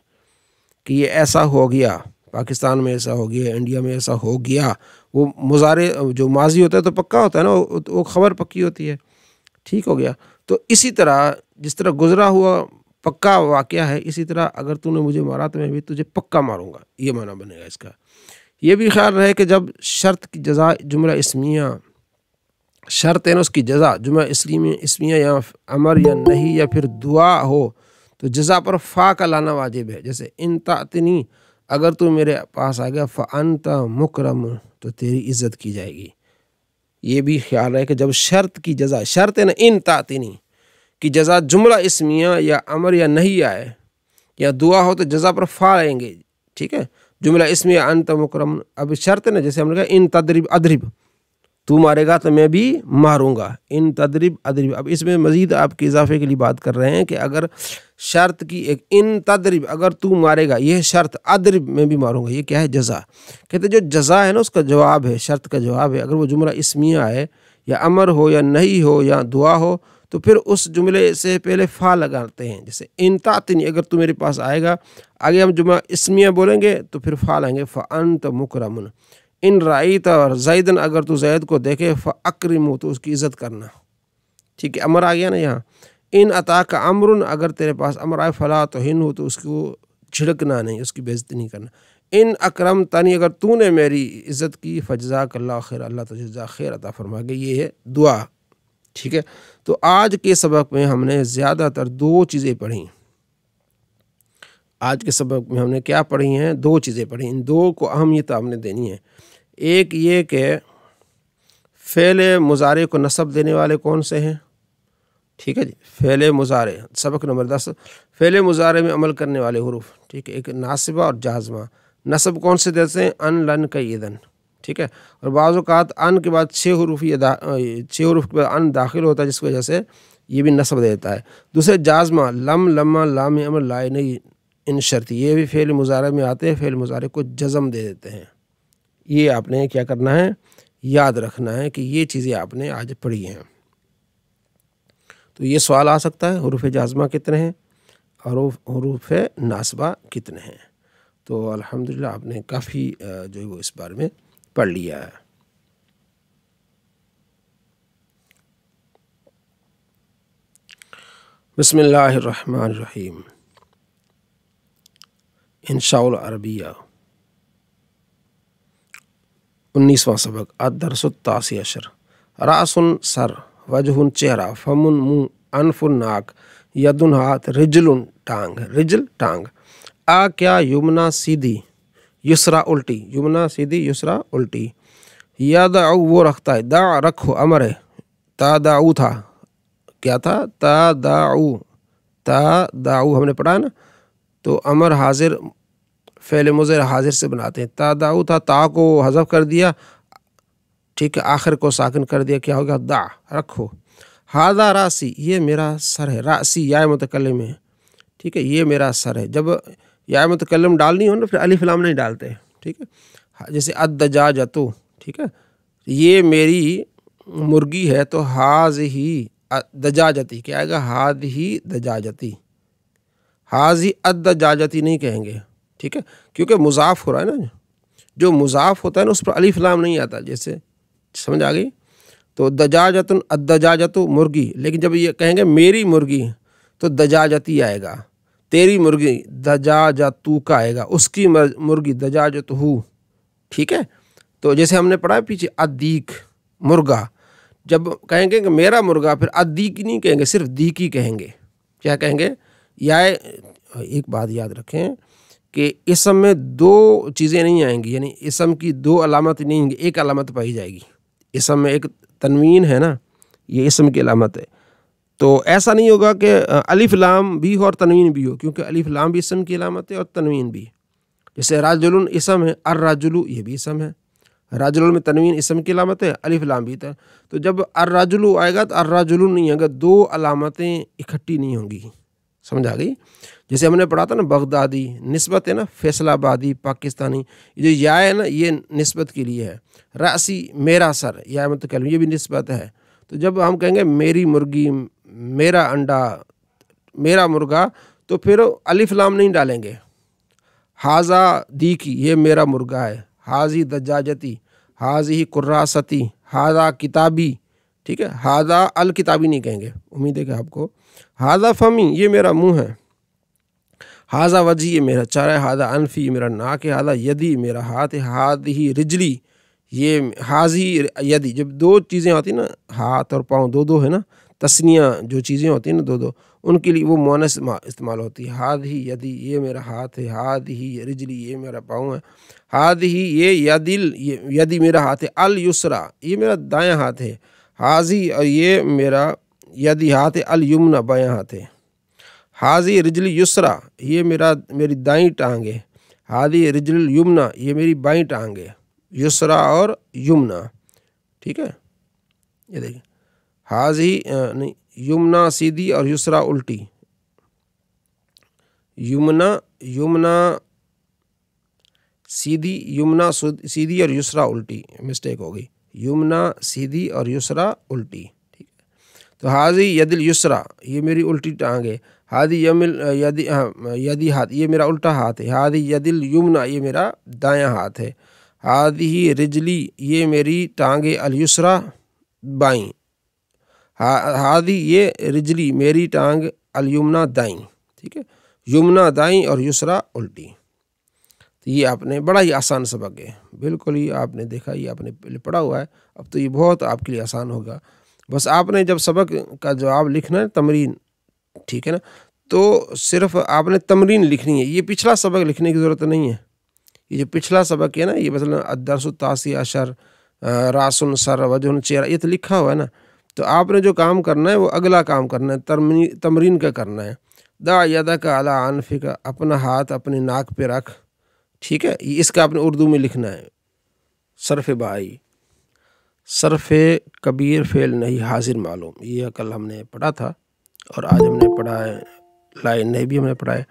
کہ یہ ایسا ہو گیا، پاکستان میں ایسا ہو گیا، انڈیا میں ایسا ہو گیا، وہ مضارع جو ماضی ہوتا ہے تو پکا ہوتا ہے نا، وہ خبر پکی ہوتی ہے، ٹھیک ہو گیا۔ تو اسی طرح جس طرح گزرا ہوا پکا واقعہ ہے، اسی طرح اگر تو نے مجھے مارا تو میں بھی تجھے پکا ماروں گا، یہ معنی بنے گا اس کا۔ یہ بھی خیال رہے کہ جب شرط کی جزا جملہ اسمیہ شرط ہے نا اس کی جزا جملہ اسمیہ یا امر یا نہیں یا پھر دعا ہو تو جزا پر فا کا لانا واجب ہے، جیسے ان تعتنی اگر تو میرے پاس آ گیا فانت مکرم تو تیری عزت کی جائے گی۔ یہ بھی خیال ہے کہ جب شرط کی جزا شرط ہے نا ان تعتنی کی جزا جملہ اسمیہ یا امر یا نہیں آئے یا دعا ہو تو جزا پر فا آئیں گے، ٹھیک ہے، جملہ اسمیہ انت مکرم، اب شرط ہے نا جیسے ہم نے کہا ان تدرب ادرب تو مارے گا تو میں بھی ماروں گا، ان تدرب ادرب۔ اب اس میں مزید آپ کے اضافے کے لیے بات کر رہے ہیں کہ اگر شرط کی ایک ان تدرب اگر تو مارے گا یہ شرط، ادرب میں بھی ماروں گا یہ کیا ہے جزا، کہتے جو جزا ہے نا اس کا جواب ہے، شرط کا جواب ہے، اگر وہ جملہ اسمیہ ہے یا امر ہو یا نہیں ہو یا دعا ہو تو پھر اس جملے سے پہلے فا لگاتے ہیں، جیسے ان تعتنی اگر تو میرے پاس آئے گا، آگے ہم جملہ اسمیہ بولیں گے تو پھر فا لائیں گے فانت مکرم، ان رائیت اور زیدن اگر تو زید کو دیکھے فاکرمو تو اس کی عزت کرنا، ٹھیک ہے، امر آ گیا نا یہاں، ان عطا کا امرن اگر تیرے پاس امر آئے فلا تو ہن ہو تو اس کو چھڑکنا نہیں، اس کی بے عزتی نہیں کرنا، ان اکرم تانی اگر تو نے میری عزت کی فجزاک اللہ خیر اللہ تجھے جزا خیر عطا فرما گے، یہ ہے دعا، ٹھیک ہے۔ تو آج کے سبق میں ہم نے زیادہ تر دو چیزیں پڑھی، آج کے سبق میں ہم نے کیا پڑھی ہیں، دو چیزیں پڑھی، ان دو کو اہمیت ہم نے دینی ہے۔ ایک یہ کہ فعل مضارع کو نصب دینے والے کون سے ہیں، ٹھیک ہے جی، فعل مضارع سبق نمبر 10 فعل مضارع میں عمل کرنے والے حروف، ٹھیک ہے، ایک ناصبہ اور جازمہ، نصب کون سے دیتے ہیں ان لن کا ایدن، ٹھیک ہے، اور بعض اوقات ان کے بعد 6 حروف کے بعد ان داخل ہوتا ہے جس کی وجہ سے یہ بھی نصب دیتا ہے۔ دوسرے جازمہ لم لمہ لام امر لائے نہیں ان شرطی، یہ بھی فعل مضارع میں آتے ہیں، فعل مضارع کو جزم دے دیتے ہیں۔ یہ آپ نے کیا کرنا ہے، یاد رکھنا ہے کہ یہ چیزیں آپ نے آج پڑھی ہیں۔ تو یہ سوال آ سکتا ہے حروف جازمہ کتنے ہیں اور حروف ناصبہ کتنے ہیں، تو الحمدللہ آپ نے کافی جو ہے وہ اس بارے میں پڑھ لیا ہے۔ بسم اللہ الرحمن الرحیم، انشاء العربیہ 19واں سبق الدرس التاسع عشر، راس سر، وجہ چہرہ، فم منہ، انف ناک، ید ہاتھ، رجل ٹانگ، رجل ٹانگ، آ کیا یمنا سیدھی، یسرا الٹی، یمنا سیدھی یسرا الٹی، یدعو وہ رکھتا ہے، دع رکھو امر ہے، تدعو تھا کیا تھا، تدعو ہم نے پڑھا نا، تو امر حاضر فعل مضارع حاضر سے بناتے ہیں، تدعو تھا تا کو حذف کر دیا، ٹھیک ہے، آخر کو ساکن کر دیا، کیا ہوگا دع رکھو، ہاذا راسی یہ میرا سر ہے، راسی یا متکلم ہے، ٹھیک ہے، یہ میرا سر ہے، جب یا متکلم ڈالنی ہو نا پھر الف لام نہیں ڈالتے، ٹھیک ہے، جیسے الدجاجۃ، ٹھیک ہے، یہ میری مرغی ہے تو ہاذہ دجاجتی کیا آئے گا، ہاذہ دجاجتی، حاضی الدجاجتی نہیں کہیں گے، ٹھیک ہے، کیونکہ مضاف ہو رہا ہے نا، جو مضاف ہوتا ہے نا اس پر الف لام نہیں آتا، جیسے سمجھ آ گئی؟ تو دجاجتن الدجاجت مرغی، لیکن جب یہ کہیں گے میری مرغی تو دجاجتی آئے گا، تیری مرغی دجاجتو کا آئے گا، اس کی مرغی دجاجت ہو، ٹھیک ہے۔ تو جیسے ہم نے پڑھا ہے پیچھے ادیک مرغا، جب کہیں گے کہ میرا مرغا، پھر ادیک نہیں کہیں گے، صرف دیکی کہیں گے، کیا کہیں گے؟ یا ایک بات یاد رکھیں کہ اسم میں دو چیزیں نہیں آئیں گی، یعنی اسم کی دو علامت نہیں ہوں گی، ایک علامت پائی جائے گی۔ اسم میں ایک تنوین ہے نا، یہ اسم کی علامت ہے، تو ایسا نہیں ہوگا کہ الف لام بھی ہو اور تنوین بھی ہو، کیونکہ الف لام بھی اسم کی علامت ہے اور تنوین بھی، جیسے راجل اسم ہے، الرجل یہ بھی اسم ہے، راجل میں تنوین اسم کی علامت ہے، الف لام بھی تھا، تو جب الرجل آئے گا تو الرجل نہیں آئے گا، دو علامتیں اکٹھی نہیں ہوں گی، سمجھ آ گئی؟ جیسے ہم نے پڑھا تھا نا بغدادی، نسبت ہے نا فیصل آبادی پاکستانی، جو یا ہے نا یہ نسبت کے لیے ہے، راسی میرا سر یا متکلم یہ بھی نسبت ہے، تو جب ہم کہیں گے میری مرغی، میرا انڈا، میرا مرغا، تو پھر الف لام نہیں ڈالیں گے، حاضہ دیکی یہ میرا مرغا ہے، حاضی دجاجتی، حاضی قراصتی، حاضہ کتابی، ٹھیک ہے، حاضہ الکتابی نہیں کہیں گے، امید ہے کہ آپ کو، حاضہ فمی یہ میرا منہ ہے، حاضہ وجی یہ میرا چہرہ ہے، حاضہ انفی یہ میرا ناک ہے، حاضہ یدی میرا ہاتھ ہے، حاضی رجلی یہ حاضی یدی، جب دو چیزیں ہوتی ہیں نا ہاتھ اور پاؤں دو ہے نا، تسنیہ جو چیزیں ہوتی ہیں نا دو ان کے لیے وہ مؤنث استعمال ہوتی ہے، حاضی یدی یہ میرا ہاتھ ہے، حاضی رجلی یہ میرا پاؤں ہے، حاضی یہ یدی میرا ہاتھ ہے، الیسرا یہ میرا دایاں ہاتھ ہے، حاضی اور یہ میرا یدی ہاتھ ہے، الیمنا بایاں ہاتھ ہے، حاضی رجلی یسرا یہ میری دائیں ٹانگ ہے، حاضی رجل الیمنا یہ میری بائیں ٹانگ ہے، یسرا اور یمنا، ٹھیک ہے، یہ دیکھیں حاضی نہیں یمنا سیدھی اور یسرا الٹی، یمنا سیدھی، یمنا سیدھی اور یسرا الٹی، مسٹیک ہو گئی، یمنا سیدھی اور یسرا الٹی، ٹھیک ہے، تو حاضی ید الیسرا یہ میری الٹی ٹانگ ہے، حاضی یدی ہاتھ یہ میرا الٹا ہاتھ ہے، حاضی ید الیمنا یہ میرا دایاں ہاتھ ہے، حاضی رجلی یہ میری ٹانگ الیسرا بائیں، حاضی یہ رجلی میری ٹانگ الیمنا دائیں، ٹھیک ہے، یمنا دائیں اور یسرا الٹی۔ تو یہ آپ نے بڑا ہی آسان سبق ہے، بالکل ہی آپ نے دیکھا، یہ آپ نے پہلے پڑھا ہوا ہے، اب تو یہ بہت آپ کے لیے آسان ہوگا، بس آپ نے جب سبق کا جواب لکھنا ہے تمرین، ٹھیک ہے نا، تو صرف آپ نے تمرین لکھنی ہے، یہ پچھلا سبق لکھنے کی ضرورت نہیں ہے، یہ جو پچھلا سبق ہے نا، یہ مثلا الدرس التاسع عشر راس سر وجہ چہرہ یہ تو لکھا ہوا ہے نا، تو آپ نے جو کام کرنا ہے وہ اگلا کام کرنا ہے، تمرین کا کرنا ہے، دا یدک علی عنفک اپنا ہاتھ اپنے ناک پہ رکھ، ٹھیک ہے، اس کا آپ نے اردو میں لکھنا ہے، صرف بائی صرف کبیر فعل نہیں حاضر معلوم، یہ کل ہم نے پڑھا تھا اور آج ہم نے پڑھا ہے، لائن نہیں بھی ہم نے پڑھا ہے،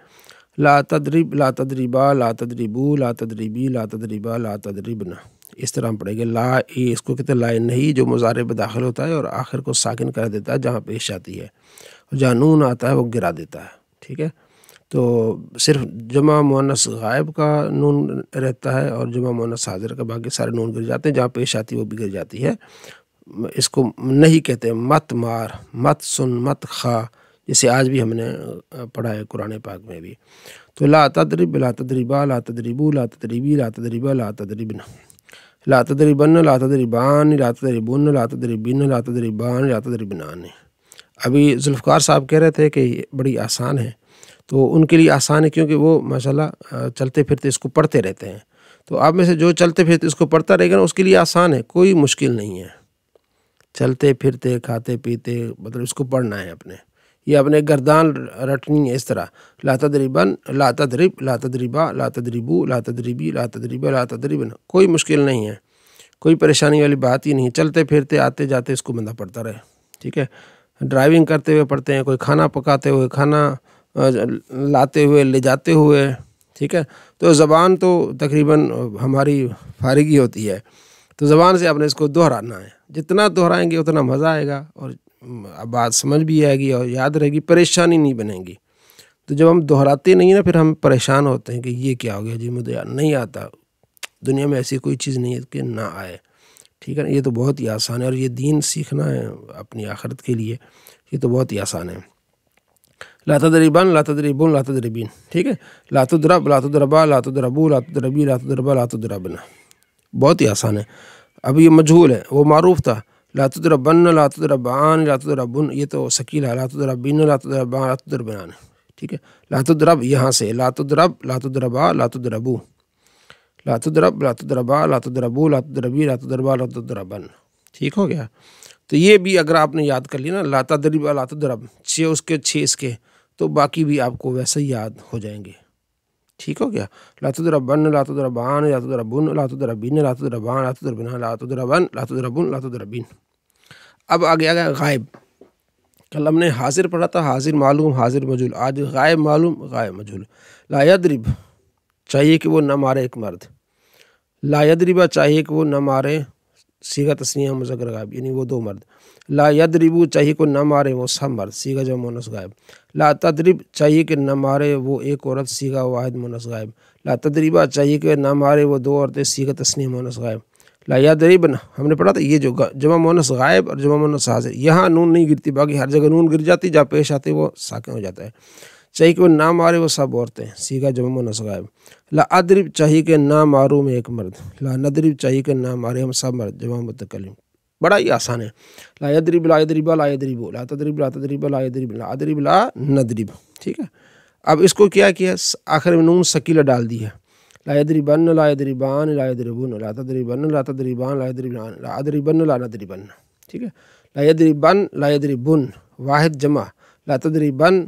لا تدرب لا تدریبا لا تدریبو لا تدریبی لا تدریبا لا تدریبنا، اس طرح ہم پڑھیں گے، لا یہ اس کو کہتے ہیں لائن نہیں، جو مضارع میں داخل ہوتا ہے اور آخر کو ساکن کر دیتا ہے جہاں پیش آتی ہے، اور جہاں نون آتا ہے وہ گرا دیتا ہے، ٹھیک ہے، تو صرف جمع مؤنث غائب کا نون رہتا ہے اور جمع مؤنث حاضر کا باقی سارے نون گر جاتے ہیں، جہاں پیش آتی ہے وہ بھی گر جاتی ہے، اس کو نہیں کہتے ہیں مت مار، مت سن، مت خا، جیسے آج بھی ہم نے پڑھا ہے قرآن پاک میں بھی، تو لا تدرب لا تدریبا لا تدریبو لا تدریبی لا تدریبا لا تدریبنا، لا تدریبن لا تدریبان لا تدریبن لا تدریبن لا تدریبان لا تدریبنان۔ ابھی ذوالفقار صاحب کہہ رہے تھے کہ یہ بڑی آسان ہے، تو ان کے لیے آسان ہے کیونکہ وہ ماشاءاللہ چلتے پھرتے اس کو پڑھتے رہتے ہیں، تو آپ میں سے جو چلتے پھرتے اس کو پڑھتا رہے گا نا اس کے لیے آسان ہے، کوئی مشکل نہیں ہے، چلتے پھرتے کھاتے پیتے مطلب اس کو پڑھنا ہے اپنے، یہ اپنے گردان رٹنی ہے اس طرح، لا تدریبن لا تدرب لا تدریبا لا تدریبو لا تدریبی لا تدریبا لا تدریبن، کوئی مشکل نہیں ہے، کوئی پریشانی والی بات ہی نہیں، چلتے پھرتے آتے جاتے اس کو بندہ پڑھتا رہے، ٹھیک ہے، ڈرائیونگ کرتے ہوئے پڑھتے ہیں، کوئی کھانا پکاتے ہوئے، کھانا لاتے ہوئے، لے جاتے ہوئے، ٹھیک ہے، تو زبان تو تقریباً ہماری فارغی ہوتی ہے، تو زبان سے آپ نے اس کو دہرانا ہے، جتنا دہرائیں گے اتنا مزہ آئے گا اور بات سمجھ بھی آئے گی اور یاد رہے گی، پریشانی نہیں بنے گی، تو جب ہم دہراتے نہیں نا پھر ہم پریشان ہوتے ہیں کہ یہ کیا ہو گیا جی، مجھے نہیں آتا. دنیا میں ایسی کوئی چیز نہیں ہے کہ نہ آئے. ٹھیک ہے نا، یہ تو بہت ہی آسان ہے، اور یہ دین سیکھنا ہے اپنی آخرت کے لیے، یہ تو بہت ہی آسان ہے. لا تضربن لا تضربون لا تضربین. ٹھیک ہے، لا تضرب لا تضربا لا تضربو لا تضربی لا تضربا لا تضربن، بہت ہی آسان ہے. اب یہ مجہول ہے، وہ معروف تھا. لا تضربن لا تضربان لا تضربن، یہ تو ثقیل ہے. لا تضربین لا تضربان لا تضربان. ٹھیک ہے، لا تضرب یہاں سے، لا تضرب لا تضربا لا تضربو، لا تضرب لا تضربا لا تضربو لا تضربی لا تضربا لا تضربن. ٹھیک ہو گیا. تو یہ بھی اگر آپ نے یاد کر لی نا، لا تضرب لا تضرب، 6 اس کے 6 اس کے، تو باقی بھی آپ کو ویسے ہی یاد ہو جائیں گے. ٹھیک ہو گیا. لا تضربن لا تضربان لا تضربن لا تضربین لا تضربان لا تضربن لا تضربن لا تضربن لا تضربین. اب آگے آگیا غائب. کل ہم نے حاضر پڑھا تھا، حاضر معلوم حاضر مجہول. آج غائب معلوم غائب مجہول. لا یضرب چاہیے کہ وہ نہ مارے ایک مرد. لا یضربا چاہیے کہ وہ نہ مارے صیغہ تثنیہ مذکر غائب، یعنی وہ 2 مرد. لا یضربو چاہیے کہ نہ مارے وہ سب مرد، صیغہ جمع مؤنث غائب. لا تضرب چاہیے کہ نہ مارے وہ ایک عورت، صیغہ واحد مؤنث غائب. لا تضربا چاہیے کہ نہ مارے وہ 2 عورتیں، صیغہ تثنیہ مؤنث غائب. لا یضربن ہم نے پڑھا تھا، یہ جو جمع مؤنث غائب اور جمع مؤنث حاضر، یہاں نون نہیں گرتی، باقی ہر جگہ نون گر جاتی، جہاں پیش آتے وہ ساکن ہو جاتا ہے. چاہیے کہ وہ نہ مارے وہ سب عورتیں، صیغہ جمع مؤنث غائب. لا اضرب چاہیے کہ نہ ماروں میں ایک مرد. لا نضرب چاہیے کہ نہ مارے ہم سب مرد، جمع متکلم. بڑا ہی آسان ہے. لا یضرب لا یضربا لا یضربو لا تضرب لا تضربا لا یضرب لا اضرب لا نضرب. ٹھیک ہے، اب اس کو کیا کیا، آخر میں نون ثقیلہ ڈال دی ہے. لا یضربن لا یضربان لا یضربون لا تضربن لا تضربان لا یضربان لا اضربن لا نضربن. ٹھیک ہے، لا یضربن لا یضربن واحد جمع، لا تضربن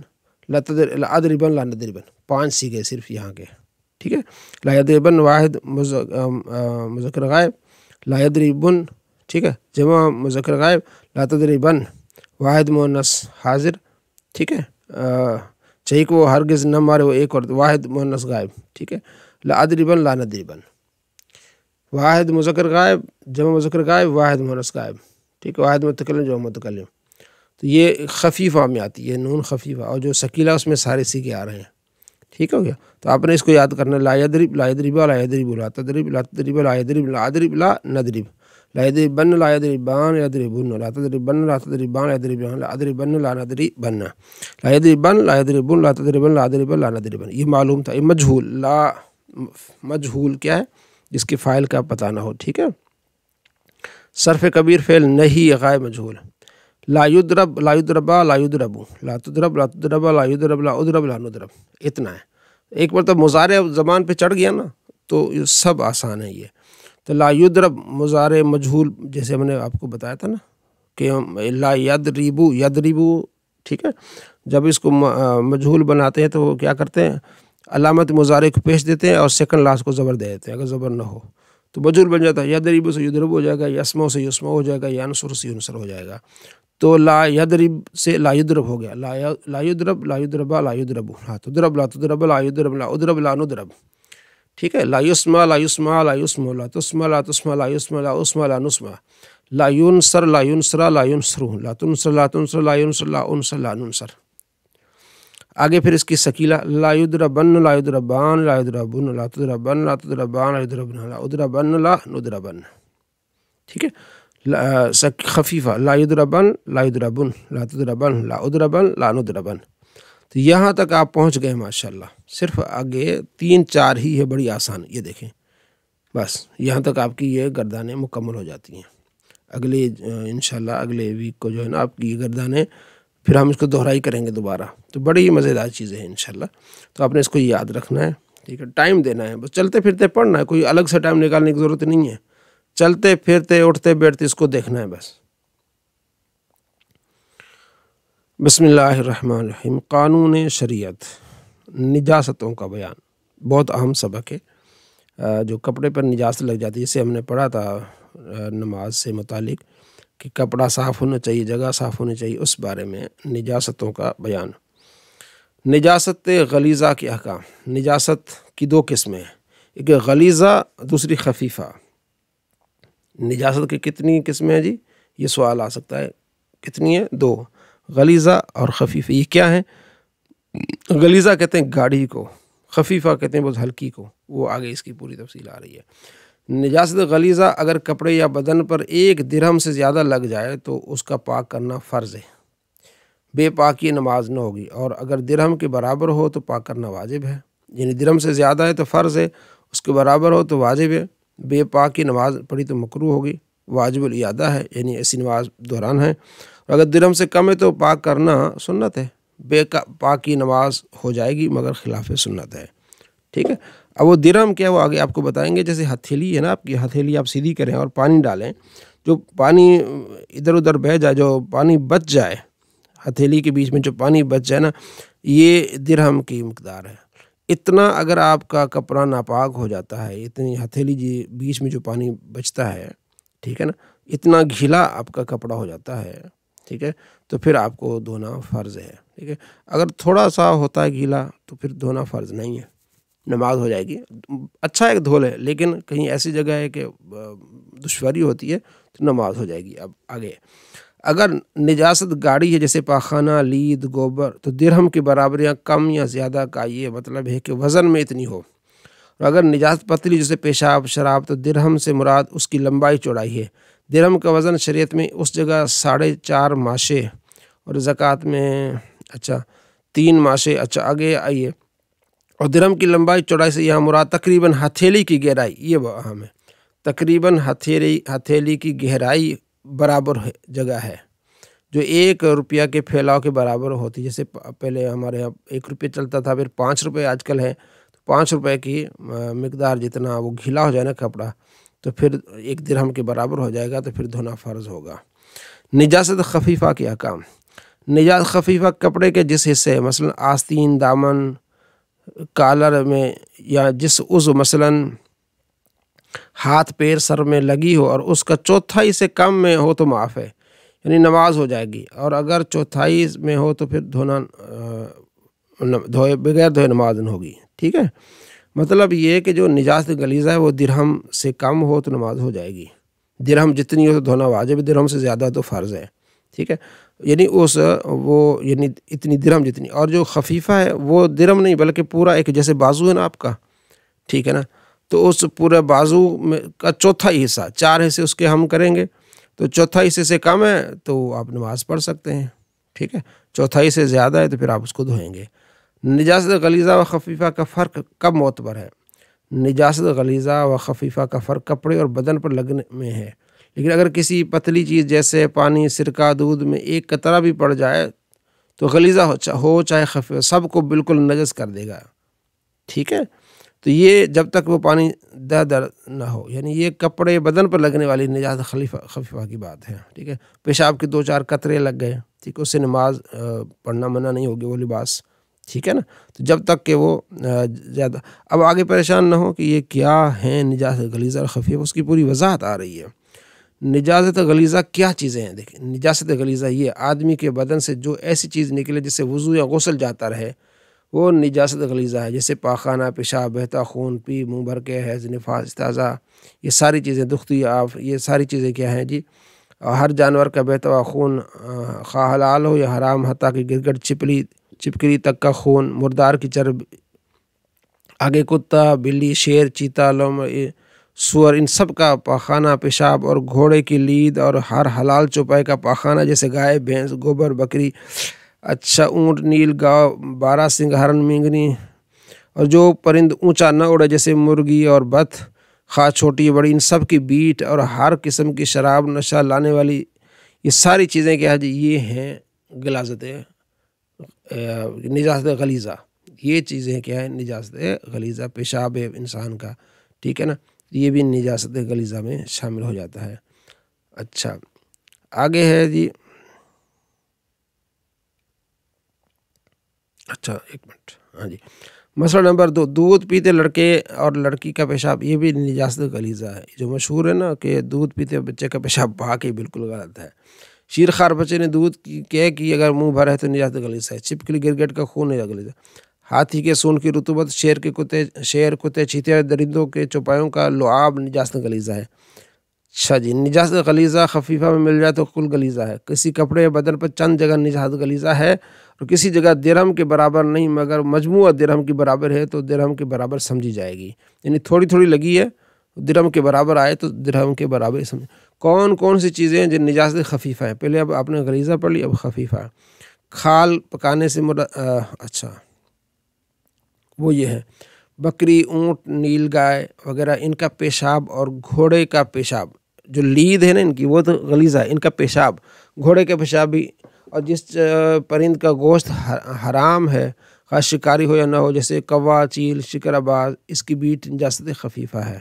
لا اضربن لا نضربن، 5 صیغے صرف یہاں کے. ٹھیک ہے، لا یضربن واحد مذکر غائب، لا یضربن ٹھیک ہے جمع مذکر غائب، لا تضربن واحد مؤنث حاضر. ٹھیک ہے، چاہیے کہ وہ ہرگز نہ مارے وہ ایک اور واحد مؤنث غائب. ٹھیک ہے، لا اضربن لا نضربن واحد مذکر غائب، جمع مذکر غائب، واحد مؤنث غائب. ٹھیک ہے، واحد متکلم جمع متکلم. تو یہ خفیفہ میں آتی ہے نون خفیفہ، اور جو ثقیلہ اس میں سارے صیغے آ رہے ہیں. ٹھیک ہو گیا. تو آپ نے اس کو یاد کرنا، لا یضرب لا یضربا لا یضربو لا تضرب لا تضربا لا یضرب لا اضرب لا نضرب. لا یضربن لا یضربان یضربون لا تضربن لا تضربان لا یضربان لا اضربن لا نضربن لا یضربن لا یضربون لا تضربن لا اضربن لا نضربن. یہ معلوم تھا. یہ مجہول، لا مجہول کیا ہے، جس کے فاعل کا پتہ نہ ہو. ٹھیک ہے، صرف کبیر فعل نہیں غائب مجہول. لا یضرب لا یضربا لا یضربو لا تضرب لا تضربا لا یضرب لا اضرب لا نضرب. اتنا ہے. ایک مرتبہ مضارع زبان پہ چڑھ گیا نا تو یہ سب آسان ہے. یہ تو لا یضرب مضارع مجہول، جیسے ہم نے آپ کو بتایا تھا نا کہ لا یضربو یضربو. ٹھیک ہے، جب اس کو مجہول بناتے ہیں تو وہ کیا کرتے ہیں، علامت مضارع کو پیش دیتے ہیں اور سیکنڈ لاسٹ کو زبر دے دیتے ہیں. اگر زبر نہ ہو تو مجہول بن جاتا ہے. یضرب سے یضرب ہو جائے گا، یسمع سے یسمع ہو جائے گا، ینصر سے ینصر ہو جائے گا. تو لا یضرب سے لا یضرب ہو گیا. لا یضرب لا یضربا لا یضربو لا تضرب لا تضرب لا یضرب لا اضرب لا نضرب. ٹھیک ہے، لا یسمع لا یسمع لا یسمع لا تسمع لا تسمع لا یسمع لا اسمع لا نسمع. لا ینصر لا ینصر لا ینصرو لا تنصر لا تنصر لا ینصر لا انصر لا ننصر. آگے پھر اس کی ثقیلہ، لا یضربن لا یضربان لا یضربن لا تضربن لا تضربان لا یضربن لا اضربن لا نضربن. ٹھیک ہے، خفیفہ، لا یضربن لا یضربن لا تضربن لا اضربن لا نضربن. تو یہاں تک آپ پہنچ گئے ماشاءاللہ. صرف آگے 3-4 ہی ہے، بڑی آسان. یہ دیکھیں بس یہاں تک آپ کی یہ گردانیں مکمل ہو جاتی ہیں. اگلے انشاءاللہ اگلے ویک کو جو ہے نا آپ کی یہ گردانیں پھر ہم اس کو دہرائی کریں گے دوبارہ. تو بڑی مزیدار چیزیں ہیں انشاءاللہ. تو آپ نے اس کو یاد رکھنا ہے. ٹھیک ہے، ٹائم دینا ہے، بس چلتے پھرتے پڑھنا ہے، کوئی الگ سے ٹائم نکالنے کی ضرورت نہیں ہے. چلتے پھرتے اٹھتے بیٹھتے اس کو دیکھنا ہے بس. بسم اللہ الرحمن الرحیم. قانون شریعت، نجاستوں کا بیان. بہت اہم سبق ہے. جو کپڑے پر نجاست لگ جاتی ہے، جسے ہم نے پڑھا تھا نماز سے متعلق کہ کپڑا صاف ہونا چاہیے، جگہ صاف ہونی چاہیے، اس بارے میں نجاستوں کا بیان. نجاست غلیظہ کے احکام. نجاست کی 2 قسمیں ہیں، ایک غلیظہ، دوسری خفیفہ. نجاست کی کتنی قسمیں ہیں جی؟ یہ سوال آ سکتا ہے. کتنی ہے؟ 2، غلیظہ اور خفیفہ. یہ کیا ہیں؟ غلیظہ کہتے ہیں گاڑی کو، خفیفہ کہتے ہیں بہت ہلکی کو، وہ آگے اس کی پوری تفصیل آ رہی ہے۔ نجاست غلیظہ اگر کپڑے یا بدن پر 1 درہم سے زیادہ لگ جائے تو اس کا پاک کرنا فرض ہے، بے پاکی نماز نہ ہوگی، اور اگر درہم کے برابر ہو تو پاک کرنا واجب ہے۔ یعنی درہم سے زیادہ ہے تو فرض ہے، اس کے برابر ہو تو واجب ہے، بے پاکی نماز پڑھی تو مکروہ ہوگی، واجب الاعادہ ہے، یعنی ایسی نماز دوران ہے، اور اگر درہم سے کم ہے تو پاک کرنا سنت ہے، بے پاکی نماز ہو جائے گی مگر خلاف سنت ہے، ٹھیک ہے۔ اب وہ درہم کیا، وہ آگے آپ کو بتائیں گے۔ جیسے ہتھیلی ہے نا، آپ کی ہتھیلی آپ سیدھی کریں اور پانی ڈالیں، جو پانی ادھر ادھر بہہ جائے، جو پانی بچ جائے ہتھیلی کے بیچ میں، جو پانی بچ جائے نا، یہ درہم کی مقدار ہے۔ اتنا اگر آپ کا کپڑا ناپاک ہو جاتا ہے، اتنی ہتھیلی جی بیچ میں جو پانی بچتا ہے، ٹھیک ہے نا، اتنا گھیلا آپ کا کپڑا ہو جاتا ہے، ٹھیک ہے، تو پھر آپ کو دھونا فرض ہے، ٹھیک ہے۔ اگر تھوڑا سا ہوتا ہے گھیلا تو پھر دھونا فرض نہیں ہے، نماز ہو جائے گی، اچھا ایک دھو لے، لیکن کہیں ایسی جگہ ہے کہ دشواری ہوتی ہے تو نماز ہو جائے گی۔ اب آگے، اگر نجاست گاڑی ہے جیسے پاخانہ، لید، گوبر، تو درہم کے برابر یا کم یا زیادہ کا یہ مطلب ہے کہ وزن میں اتنی ہو، اور اگر نجاست پتلی جیسے پیشاب، شراب، تو درہم سے مراد اس کی لمبائی چوڑائی ہے۔ درہم کا وزن شریعت میں اس جگہ 4.5 ماشے، اور زکوٰۃ میں 3 ماشے۔ آگے آئیے، اور درہم کی لمبائی چوڑائی سے یہاں مراد تقریباً ہتھیلی کی گہرائی، یہ اہم ہے، تقریباً ہتھیلی کی گہرائی برابر جگہ ہے، جو 1 روپیہ کے پھیلاؤ کے برابر ہوتی۔ جیسے پہلے ہمارے یہاں 1 روپیہ چلتا تھا، پھر 5 روپے آج کل ہے، تو 5 روپے کی مقدار جتنا وہ گھیلا ہو جائے نا کپڑا، تو پھر 1 درہم کے برابر ہو جائے گا، تو پھر دھونا فرض ہوگا۔ نجاست خفیفہ کے احکام۔ نجاست خفیفہ کپڑے کے جس حصے، مثلا آستین، دامن، کالر میں، یا جس عضو مثلاً ہاتھ، پیر، سر میں لگی ہو اور اس کا 1/4 سے کم میں ہو تو معاف ہے، یعنی نماز ہو جائے گی، اور اگر 1/4 میں ہو تو پھر بغیر دھوئے نماز نہ ہوگی، ٹھیک ہے۔ مطلب یہ کہ جو نجاست غلیظہ ہے وہ درہم سے کم ہو تو نماز ہو جائے گی، درہم جتنی ہو تو دھونا واجب ہے، درہم سے زیادہ تو فرض ہے، ٹھیک ہے، یعنی یعنی اتنی درہم جتنی، اور جو خفیفہ ہے وہ درہم نہیں بلکہ پورا ایک جیسے بازو ہے نا آپ کا، ٹھیک ہے نا، تو اس پورے بازو میں کا 1/4 حصہ، 4 حصے اس کے ہم کریں گے، تو 1/4 حصے سے کم ہے تو آپ نماز پڑھ سکتے ہیں، ٹھیک ہے، 1/4 سے زیادہ ہے تو پھر آپ اس کو دھوئیں گے۔ نجاست غلیظہ و خفیفہ کا فرق کب معتبر ہے؟ نجاست غلیظہ و خفیفہ کا فرق کپڑے اور بدن پر لگنے میں ہے، لیکن اگر کسی پتلی چیز جیسے پانی، سرکہ، دودھ میں 1 قطرہ بھی پڑ جائے تو غلیظہ ہو چاہے خفیفہ، سب کو بالکل نجس کر دے گا، ٹھیک ہے۔ تو یہ جب تک وہ پانی در نہ ہو، یعنی یہ کپڑے بدن پر لگنے والی نجاست خفیفہ کی بات ہے، ٹھیک ہے۔ پیشاب کے 2-4 قطرے لگ گئے، ٹھیک ہے، اس سے نماز پڑھنا منع نہیں ہوگی، وہ لباس، ٹھیک ہے نا، تو جب تک کہ وہ زیادہ۔ اب آگے پریشان نہ ہو کہ یہ کیا ہیں نجاست غلیظہ اور خفیفہ، اس کی پوری وضاحت آ رہی ہے۔ نجاست غلیظہ کیا چیزیں ہیں؟ دیکھیں، نجاست غلیظہ یہ آدمی کے بدن سے جو ایسی چیز نکلے جس سے وضو یا غسل جاتا رہے، وہ نجاست غلیظہ ہے، جیسے پاخانہ، پیشاب، بہتا خون، پی، منہ بھر کے، حیض، نفاس، استحاضہ، یہ ساری چیزیں، دختی آف، یہ ساری چیزیں کیا ہیں جی؟ ہر جانور کا بہتا ہوا خون، خواہ حلال ہو یا حرام، حتیٰ کہ گرگٹ، چپکلی تک کا خون، مردار کی چربی، آگے کتا، بلی، شیر، چیتا، لومڑ، سور، ان سب کا پاخانہ، پیشاب، اور گھوڑے کی لید، اور ہر حلال چوپائے کا پاخانہ جیسے گائے، بھینس، گوبر، بکری، اونٹ، نیل گاؤ، 12 سنگ، ہرن، مینگنی، اور جو پرند اونچا نہ اڑے جیسے مرغی اور بط، خواہ چھوٹی بڑی، ان سب کی بیٹ، اور ہر قسم کی شراب نشہ لانے والی، یہ ساری چیزیں کیا جی؟ یہ ہیں نجاست غلیظہ، یہ چیزیں کیا ہے؟ نجاست غلیظہ، پیشاب ہے انسان کا، ٹھیک ہے نا، یہ بھی نجاست غلیظہ میں شامل ہو جاتا ہے۔ اچھا، آگے ہے جی، ایک منٹ، ہاں جی، مسئلہ نمبر 2، دودھ پیتے لڑکے اور لڑکی کا پیشاب، یہ بھی نجاست غلیظہ ہے، جو مشہور ہے نا کہ دودھ پیتے بچے کا پیشاب پاک ہی بالکل غلط ہے۔ شیرخوار بچے نے دودھ کی اگر منہ بھرا ہے تو نجاست غلیظہ ہے۔ چپکلی، گرگٹ کا خون نجاست غلیظہ، ہاتھی کے سون کی رطوبت، شیر، کتے، چیتے اور درندوں کے چوپایوں کا لعاب نجاست غلیظہ ہے۔ اچھا جی، نجاست غلیظہ خفیفہ میں مل جائے تو کل غلیظہ ہے، کسی کپڑے یا بدن پر چند جگہ نجاست غلیظہ ہے اور کسی جگہ درہم کے برابر نہیں مگر مجموعہ درہم کے برابر ہے تو درہم کے برابر سمجھی جائے گی، یعنی تھوڑی تھوڑی لگی ہے درہم کے برابر آئے تو درہم کے برابر سمجھ۔ کون کون سی چیزیں ہیں جن نجاست خفیفہ ہیں؟ پہلے اب آپ نے غلیظہ پڑھ لی، اب خفیفہ ہے۔ کھال پکانے سے اچھا وہ یہ ہے بکری، اونٹ، نیل گائے وغیرہ ان کا پیشاب اور گھوڑے کا پیشاب، جو لید ہے نا ان کی وہ تو غلیظہ ہے، ان کا پیشاب، گھوڑے کا پیشاب بھی، اور جس پرند کا گوشت حرام ہے خواہ شکاری ہو یا نہ ہو، جیسے کوا، چیل، شکرآباز، اس کی بیٹ نجاست خفیفہ ہے،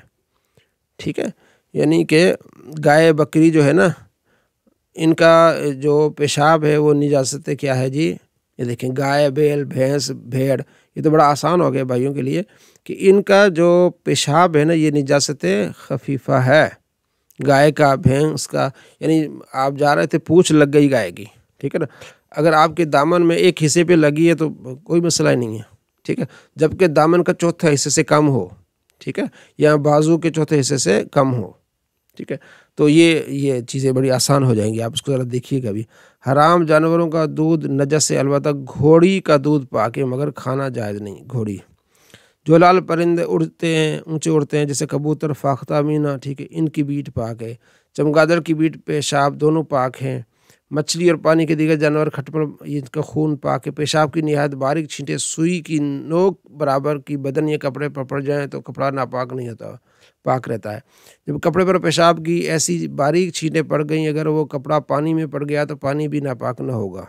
ٹھیک ہے۔ یعنی کہ گائے بکری جو ہے نا ان کا جو پیشاب ہے وہ نجاست کیا ہے جی؟ یہ دیکھیں گائے، بیل، بھینس، بھیڑ، یہ تو بڑا آسان ہو گیا بھائیوں کے لیے کہ ان کا جو پیشاب ہے نا یہ نجاست خفیفہ ہے۔ گائے کا، بھینس کا، یعنی آپ جا رہے تھے پوچھ لگ گئی گائے کی، ٹھیک ہے نا، اگر آپ کے دامن میں ایک حصے پہ لگی ہے تو کوئی مسئلہ ہی نہیں ہے، ٹھیک ہے، جبکہ دامن کا چوتھا حصے سے کم ہو، ٹھیک ہے، یا بازو کے چوتھے حصے سے کم ہو، ٹھیک ہے، تو یہ چیزیں بڑی آسان ہو جائیں گی، آپ اس کو ذرا دیکھیے گا بھی۔ حرام جانوروں کا دودھ نجس ہے، البتہ گھوڑی کا دودھ پاک ہے مگر کھانا جائز نہیں۔ گھوڑی، جو لال پرندے اڑتے ہیں، اونچے اڑتے ہیں، جیسے کبوتر، فاختہ، مینا، ٹھیک ہے، ان کی بیٹ پاک ہے۔ چمگادڑ کی بیٹ، پیشاب دونوں پاک ہیں۔ مچھلی اور پانی کے دیگر جانور کھٹپڑ ان کا خون پاک ہے۔ پیشاب کی نہایت باریک چھینٹیں سوئی کی نوک برابر کی بدن یا کپڑے پر پڑ جائیں تو کپڑا ناپاک نہیں ہوتا، پاک رہتا ہے۔ جب کپڑے پر پیشاب کی ایسی باریک چھینٹیں پڑ گئیں، اگر وہ کپڑا پانی میں پڑ گیا تو پانی بھی ناپاک نہ ہوگا۔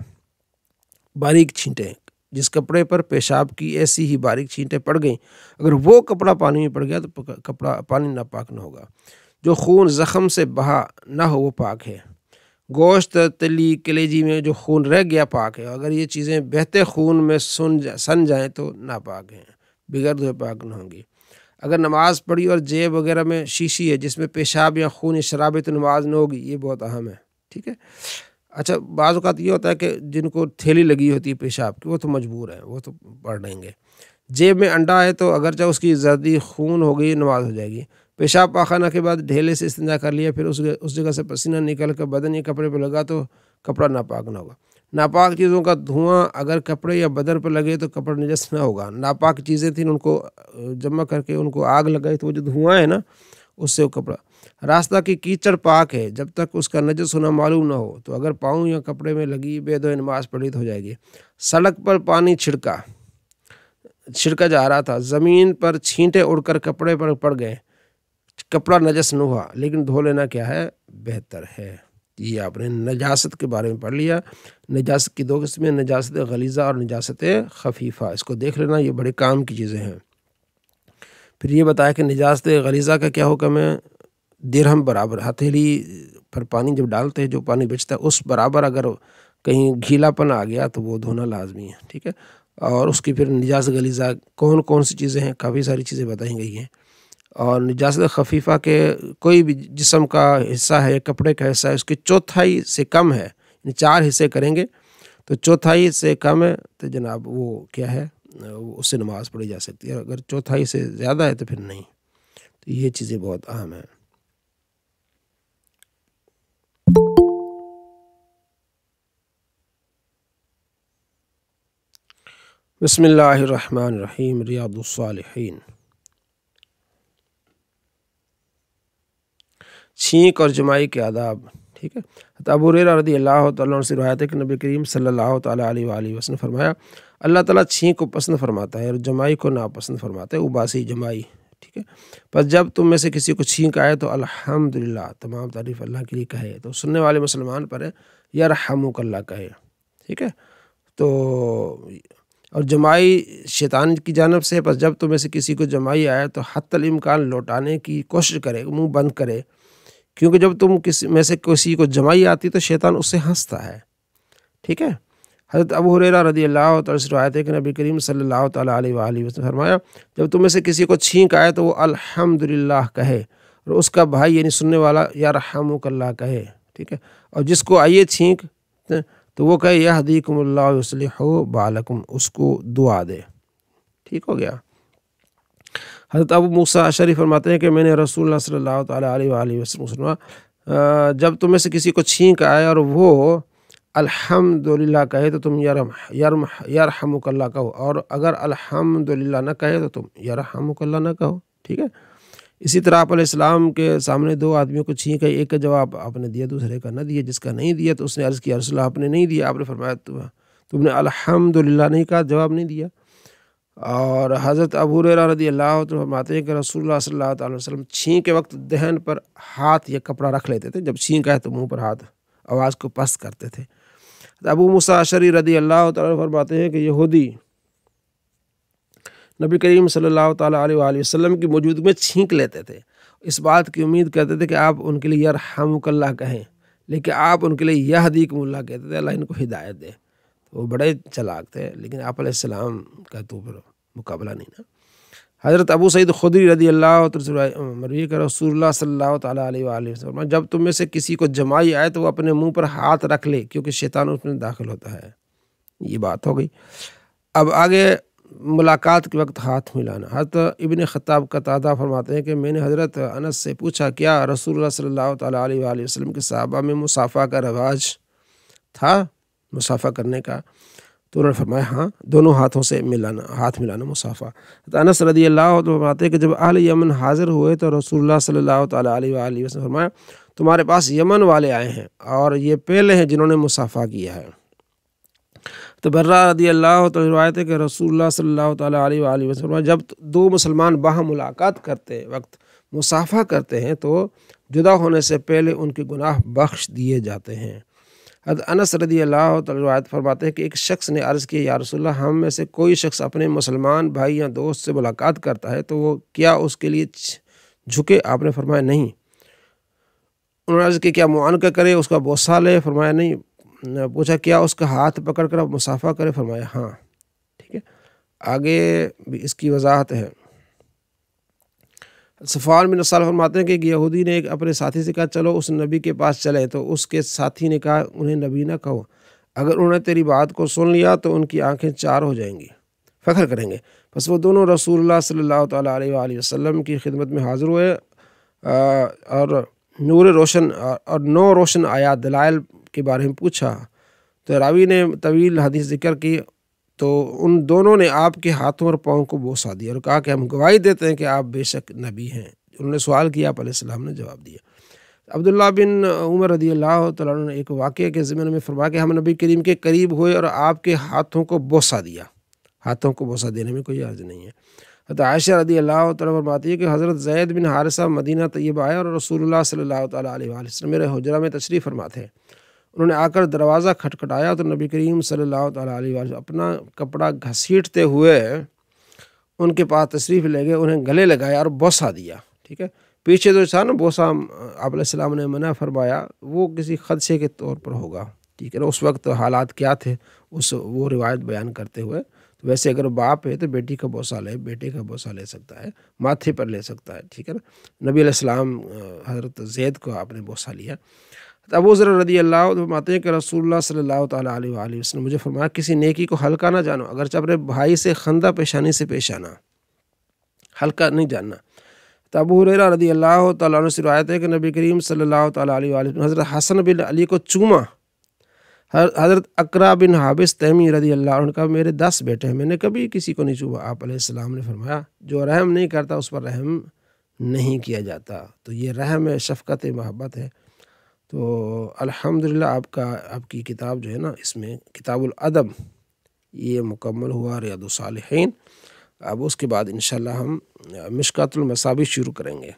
باریک چھینٹیں، جس کپڑے پر پیشاب کی ایسی ہی باریک چھینٹیں پڑ گئیں، اگر وہ کپڑا پانی میں پڑ گیا تو کپڑا پانی ناپاک نہ ہوگا۔ جو خون زخم سے بہا نہ ہو وہ پاک ہے۔ گوشت، تلی، کلیجی میں جو خون رہ گیا پاک ہے، اگر یہ چیزیں بہتے خون میں سن جائیں تو ناپاک ہیں، بغیر دھوئے پاک نہ ہوں گی۔ اگر نماز پڑھی اور جیب وغیرہ میں شیشی ہے جس میں پیشاب یا خون یا شراب ہے تو نماز نہ ہوگی، یہ بہت اہم ہے، ٹھیک ہے۔ اچھا، بعض اوقات یہ ہوتا ہے کہ جن کو تھیلی لگی ہوتی ہے پیشاب کی وہ تو مجبور ہیں، وہ تو پڑھ لیں گے۔ جیب میں انڈا ہے تو اگرچہ اس کی زردی خون ہو گئی نماز ہو جائے گی۔ پیشاب پاخانہ کے بعد ڈھیلے سے استنجا کر لیا، پھر اس جگہ سے پسینہ نکل کر بدن یا کپڑے پہ لگا تو کپڑا ناپاک نہ ہوگا۔ ناپاک چیزوں کا دھواں اگر کپڑے یا بدن پر لگے تو کپڑا نجس نہ ہوگا۔ ناپاک چیزیں تھیں ان کو جمع کر کے ان کو آگ لگائی تو وہ جو دھواں ہے نا اس سے وہ کپڑا۔ راستہ کی کیچڑ پاک ہے جب تک اس کا نجس ہونا معلوم نہ ہو، تو اگر پاؤں یا کپڑے میں لگی بے دھوئے نماز پڑھی تو ہو جائے گی۔ سڑک پر پانی چھڑکا جا رہا تھا، زمین پر چھینٹے اڑ کر کپڑے پر پڑ گئے، کپڑا نجس نہ ہوا لیکن دھو لینا کیا ہے؟ بہتر ہے۔ یہ آپ نے نجاست کے بارے میں پڑھ لیا۔ نجاست کی دو قسمیں، نجاست غلیظہ اور نجاست خفیفہ، اس کو دیکھ لینا، یہ بڑے کام کی چیزیں ہیں۔ پھر یہ بتایا کہ نجاست غلیظہ کا کیا حکم ہے؟ درہم برابر، ہتھیلی پر پانی جب ڈالتے ہیں جو پانی بچتا ہے اس برابر اگر کہیں گھیلا پن آ گیا تو وہ دھونا لازمی ہے، ٹھیک ہے۔ اور اس کی پھر نجاست غلیظہ کون کون سی چیزیں ہیں، کافی ساری چیزیں بتائی گئی ہیں۔ اور نجاست خفیفہ کے کوئی بھی جسم کا حصہ ہے، کپڑے کا حصہ ہے، اس کے چوتھائی سے کم ہے، یعنی 4 حصے کریں گے تو چوتھائی سے کم ہے تو جناب وہ کیا ہے، اس سے نماز پڑھی جا سکتی ہے، اگر چوتھائی سے زیادہ ہے تو پھر نہیں۔ تو یہ چیزیں بہت اہم ہیں۔ بسم اللہ الرحمن الرحیم، ریاض الصالحین۔ چھینک اور جمائی کے آداب، ٹھیک ہے۔ ابو ہریرہ رضی اللہ تعالیٰ عنہ سے روایت ہے کہ نبی کریم صلی اللہ تعالیٰ علیہ وآلہ وسلم فرمایا، اللہ تعالیٰ چھینک کو پسند فرماتا ہے اور جمائی کو ناپسند فرماتا ہے، اباسی جمائی، ٹھیک ہے۔ پس جب تم میں سے کسی کو چھینک آئے تو الحمدللہ، تمام تعریف اللہ کے لیے کہے، تو سننے والے مسلمان پر ہے یرحمک اللہ کہے، ٹھیک ہے۔ تو اور جمائی شیطان کی جانب سے، پس جب تم میں سے کسی کو جمائی آئے تو حتی الامکان لوٹانے کی کوشش کرے، منہ بند کرے، کیونکہ جب تم میں سے کسی کو جمائی آتی تو شیطان اس سے ہنستا ہے، ٹھیک ہے۔ حضرت ابو ہریرہ رضی اللہ تعالیٰ سے روایت ہے کہ نبی کریم صلی اللہ تعالیٰ علیہ وآلہ وسلم فرمایا، جب تم میں سے کسی کو چھینک آئے تو وہ الحمدللہ کہے اور اس کا بھائی یعنی سننے والا یرحمک اللہ کہے، ٹھیک ہے۔ اور جس کو آئیے چھینک تو وہ کہے یہدیکم اللہ یصلح بالکم، اس کو دعا دے، ٹھیک ہو گیا۔ حضرت ابو موسیٰ اشعری فرماتے ہیں کہ میں نے رسول اللہ صلی اللہ تعالیٰ علیہ وآلہ وسلم سے سنا، جب تم میں سے کسی کو چھینک آئے اور وہ الحمدللہ کہے تو تم یرحمک اللہ کہو، اور اگر الحمدللہ نہ کہے تو تم یرحمک اللہ نہ کہو، ٹھیک ہے۔ اسی طرح آپ علیہ السلام کے سامنے دو آدمیوں کو چھینک آئی، ایک کا جواب آپ نے دیا، دوسرے کا نہ دیا۔ جس کا نہیں دیا تو اس نے عرض کیا رسول اللہ آپ نے نہیں دیا، آپ نے فرمایا تم نے الحمدللہ نہیں کہا، جواب نہیں دیا۔ اور حضرت ابو ہریرہ رضی اللہ عنہ فرماتے ہیں کہ رسول اللہ صلی اللہ تعالی وسلم چھینک کے وقت دہن پر ہاتھ یا کپڑا رکھ لیتے تھے، جب چھینک آئے تو منہ پر ہاتھ آواز کو پست کرتے تھے۔ ابو موسیٰ اشعری رضی اللہ تعالیٰ فرماتے ہیں کہ یہودی نبی کریم صلی اللہ تعالیٰ علیہ وآلہ وسلم کی موجودگی میں چھینک لیتے تھے، اس بات کی امید کرتے تھے کہ آپ ان کے لیے یرحمک اللہ کہیں، لیکن آپ ان کے لیے یہدیکم اللہ کہتے تھے، اللہ ان کو ہدایت دے۔ وہ بڑے چلاک تھے، لیکن آپ علیہ السلام کا تو پھر مقابلہ نہیں نا۔ حضرت ابو سعید خدری رضی اللہ عنہ مروی کہ رسول اللہ صلی اللہ تعالیٰ علیہ وآلہ وسلم جب تم میں سے کسی کو جمائی آئے تو وہ اپنے منہ پر ہاتھ رکھ لے، کیونکہ شیطان اس میں داخل ہوتا ہے۔ یہ بات ہو گئی۔ اب آگے ملاقات کے وقت ہاتھ ملانا۔ حضرت ابن خطاب قتادہ فرماتے ہیں کہ میں نے حضرت انس سے پوچھا کیا رسول اللہ صلی اللہ تعالیٰ علیہ وآلہ وسلم کے صحابہ میں مصافحہ کا رواج تھا، مصافحہ کرنے کا؟ تو انہوں نے فرمایا ہاں، دونوں ہاتھوں سے ملانا، ہاتھ ملانا مصافحہ۔ انس رضی اللہ عنہ فرماتے ہیں کہ جب اہل یمن حاضر ہوئے تو رسول اللہ صلی اللہ تعالیٰ علیہ وآلہ وسلم فرمایا تمہارے پاس یمن والے آئے ہیں اور یہ پہلے ہیں جنہوں نے مصافحہ کیا ہے۔ تو برہ رضی اللہ عنہ روایت ہے کہ رسول اللہ صلی اللہ تعالیٰ علیہ وآلہ وسلم فرمایا جب دو مسلمان باہم ملاقات کرتے وقت مصافحہ کرتے ہیں تو جدا ہونے سے پہلے ان کے گناہ بخش دیے جاتے ہیں۔ حضرت انس رضی اللہ عنہ روایت فرماتے ہیں کہ ایک شخص نے عرض کی یا رسول اللہ ہم میں سے کوئی شخص اپنے مسلمان بھائی یا دوست سے ملاقات کرتا ہے تو وہ کیا اس کے لیے جھکے؟ آپ نے فرمایا نہیں۔ انہوں نے عرض کی کیا معانقہ کرے، اس کا بوسہ لے؟ فرمایا نہیں۔ پوچھا کیا اس کا ہاتھ پکڑ کر مصافحہ کرے؟ فرمایا ہاں، ٹھیک ہے۔ آگے بھی اس کی وضاحت ہے۔ صفوان بن عسال فرماتے ہیں کہ ایک یہودی نے اپنے ساتھی سے کہا چلو اس نبی کے پاس چلے، تو اس کے ساتھی نے کہا انہیں نبی نہ کہو، اگر انہوں نے تیری بات کو سن لیا تو ان کی آنکھیں چار ہو جائیں گی، فخر کریں گے۔ بس وہ دونوں رسول اللہ صلی اللہ تعالیٰ علیہ وآلہ وسلم کی خدمت میں حاضر ہوئے اور نو روشن آیات دلائل کے بارے میں پوچھا تو راوی نے طویل حدیث ذکر کی، تو ان دونوں نے آپ کے ہاتھوں اور پاؤں کو بوسہ دیا اور کہا کہ ہم گواہی دیتے ہیں کہ آپ بے شک نبی ہیں۔ انہوں نے سوال کیا، آپ علیہ السلام نے جواب دیا۔ عبداللہ بن عمر رضی اللہ تعالیٰ عنہ نے ایک واقعے کے ضمن میں فرمایا کہ ہم نبی کریم کے قریب ہوئے اور آپ کے ہاتھوں کو بوسہ دیا۔ ہاتھوں کو بوسہ دینے میں کوئی حرج نہیں ہے۔ حضرت عائشہ رضی اللہ تعالیٰ فرماتی ہے کہ حضرت زید بن حارثہ مدینہ طیبہ آئے اور رسول اللہ صلی اللہ تعالیٰ علیہ وآلہ وسلم میرے حجرہ میں تشریف فرما تھے۔ انہوں نے آ کر دروازہ کھٹکھٹایا تو نبی کریم صلی اللہ تعالیٰ علیہ وآلہ وسلم اپنا کپڑا گھسیٹتے ہوئے ان کے پاس تشریف لے گئے، انہیں گلے لگایا اور بوسہ دیا، ٹھیک ہے۔ پیچھے جو تھا نا بوسہ آپ علیہ السلام نے منع فرمایا وہ کسی خدشے کے طور پر ہوگا، ٹھیک ہے نا۔ اس وقت حالات کیا تھے وہ روایت بیان کرتے ہوئے، تو ویسے اگر باپ ہے تو بیٹی کا بوسہ لے، بیٹے کا بوسہ لے سکتا ہے، ماتھے پر لے سکتا ہے، ٹھیک ہے نا۔ نبی علیہ السلام حضرت زید کو آپ نے بوسہ لیا۔ ابو ذر رضی اللہ عنہ فرماتے ہیں کہ رسول اللہ صلی اللہ تعالیٰ علیہ وآلہ وسلم نے مجھے فرمایا کسی نیکی کو ہلکا نہ جانو، اگرچہ اپنے بھائی سے خندہ پیشانی سے پیش آنا، ہلکا نہیں جاننا۔ تو ابو ہریرہ رضی اللہ تعالیٰ عنہ سے روایت ہے کہ نبی کریم صلی اللہ تعالیٰ علیہ وآلہ وسلم حضرت حسن بن علی کو چوما۔ حضرت اقرا بن حابس تیمی رضی اللہ عنہ کا میرے 10 بیٹے ہیں، میں نے کبھی کسی کو نہیں چوما۔ آپ علیہ السلام نے فرمایا جو رحم نہیں کرتا اس پر رحم نہیں کیا جاتا۔ تو یہ رحم ہے، شفقت محبت ہے۔ تو الحمدللہ آپ کی کتاب جو ہے نا، اس میں کتاب الادب یہ مکمل ہوا، ریاض الصالحین۔ اب اس کے بعد انشاءاللہ ہم مشکات المصابیح شروع کریں گے۔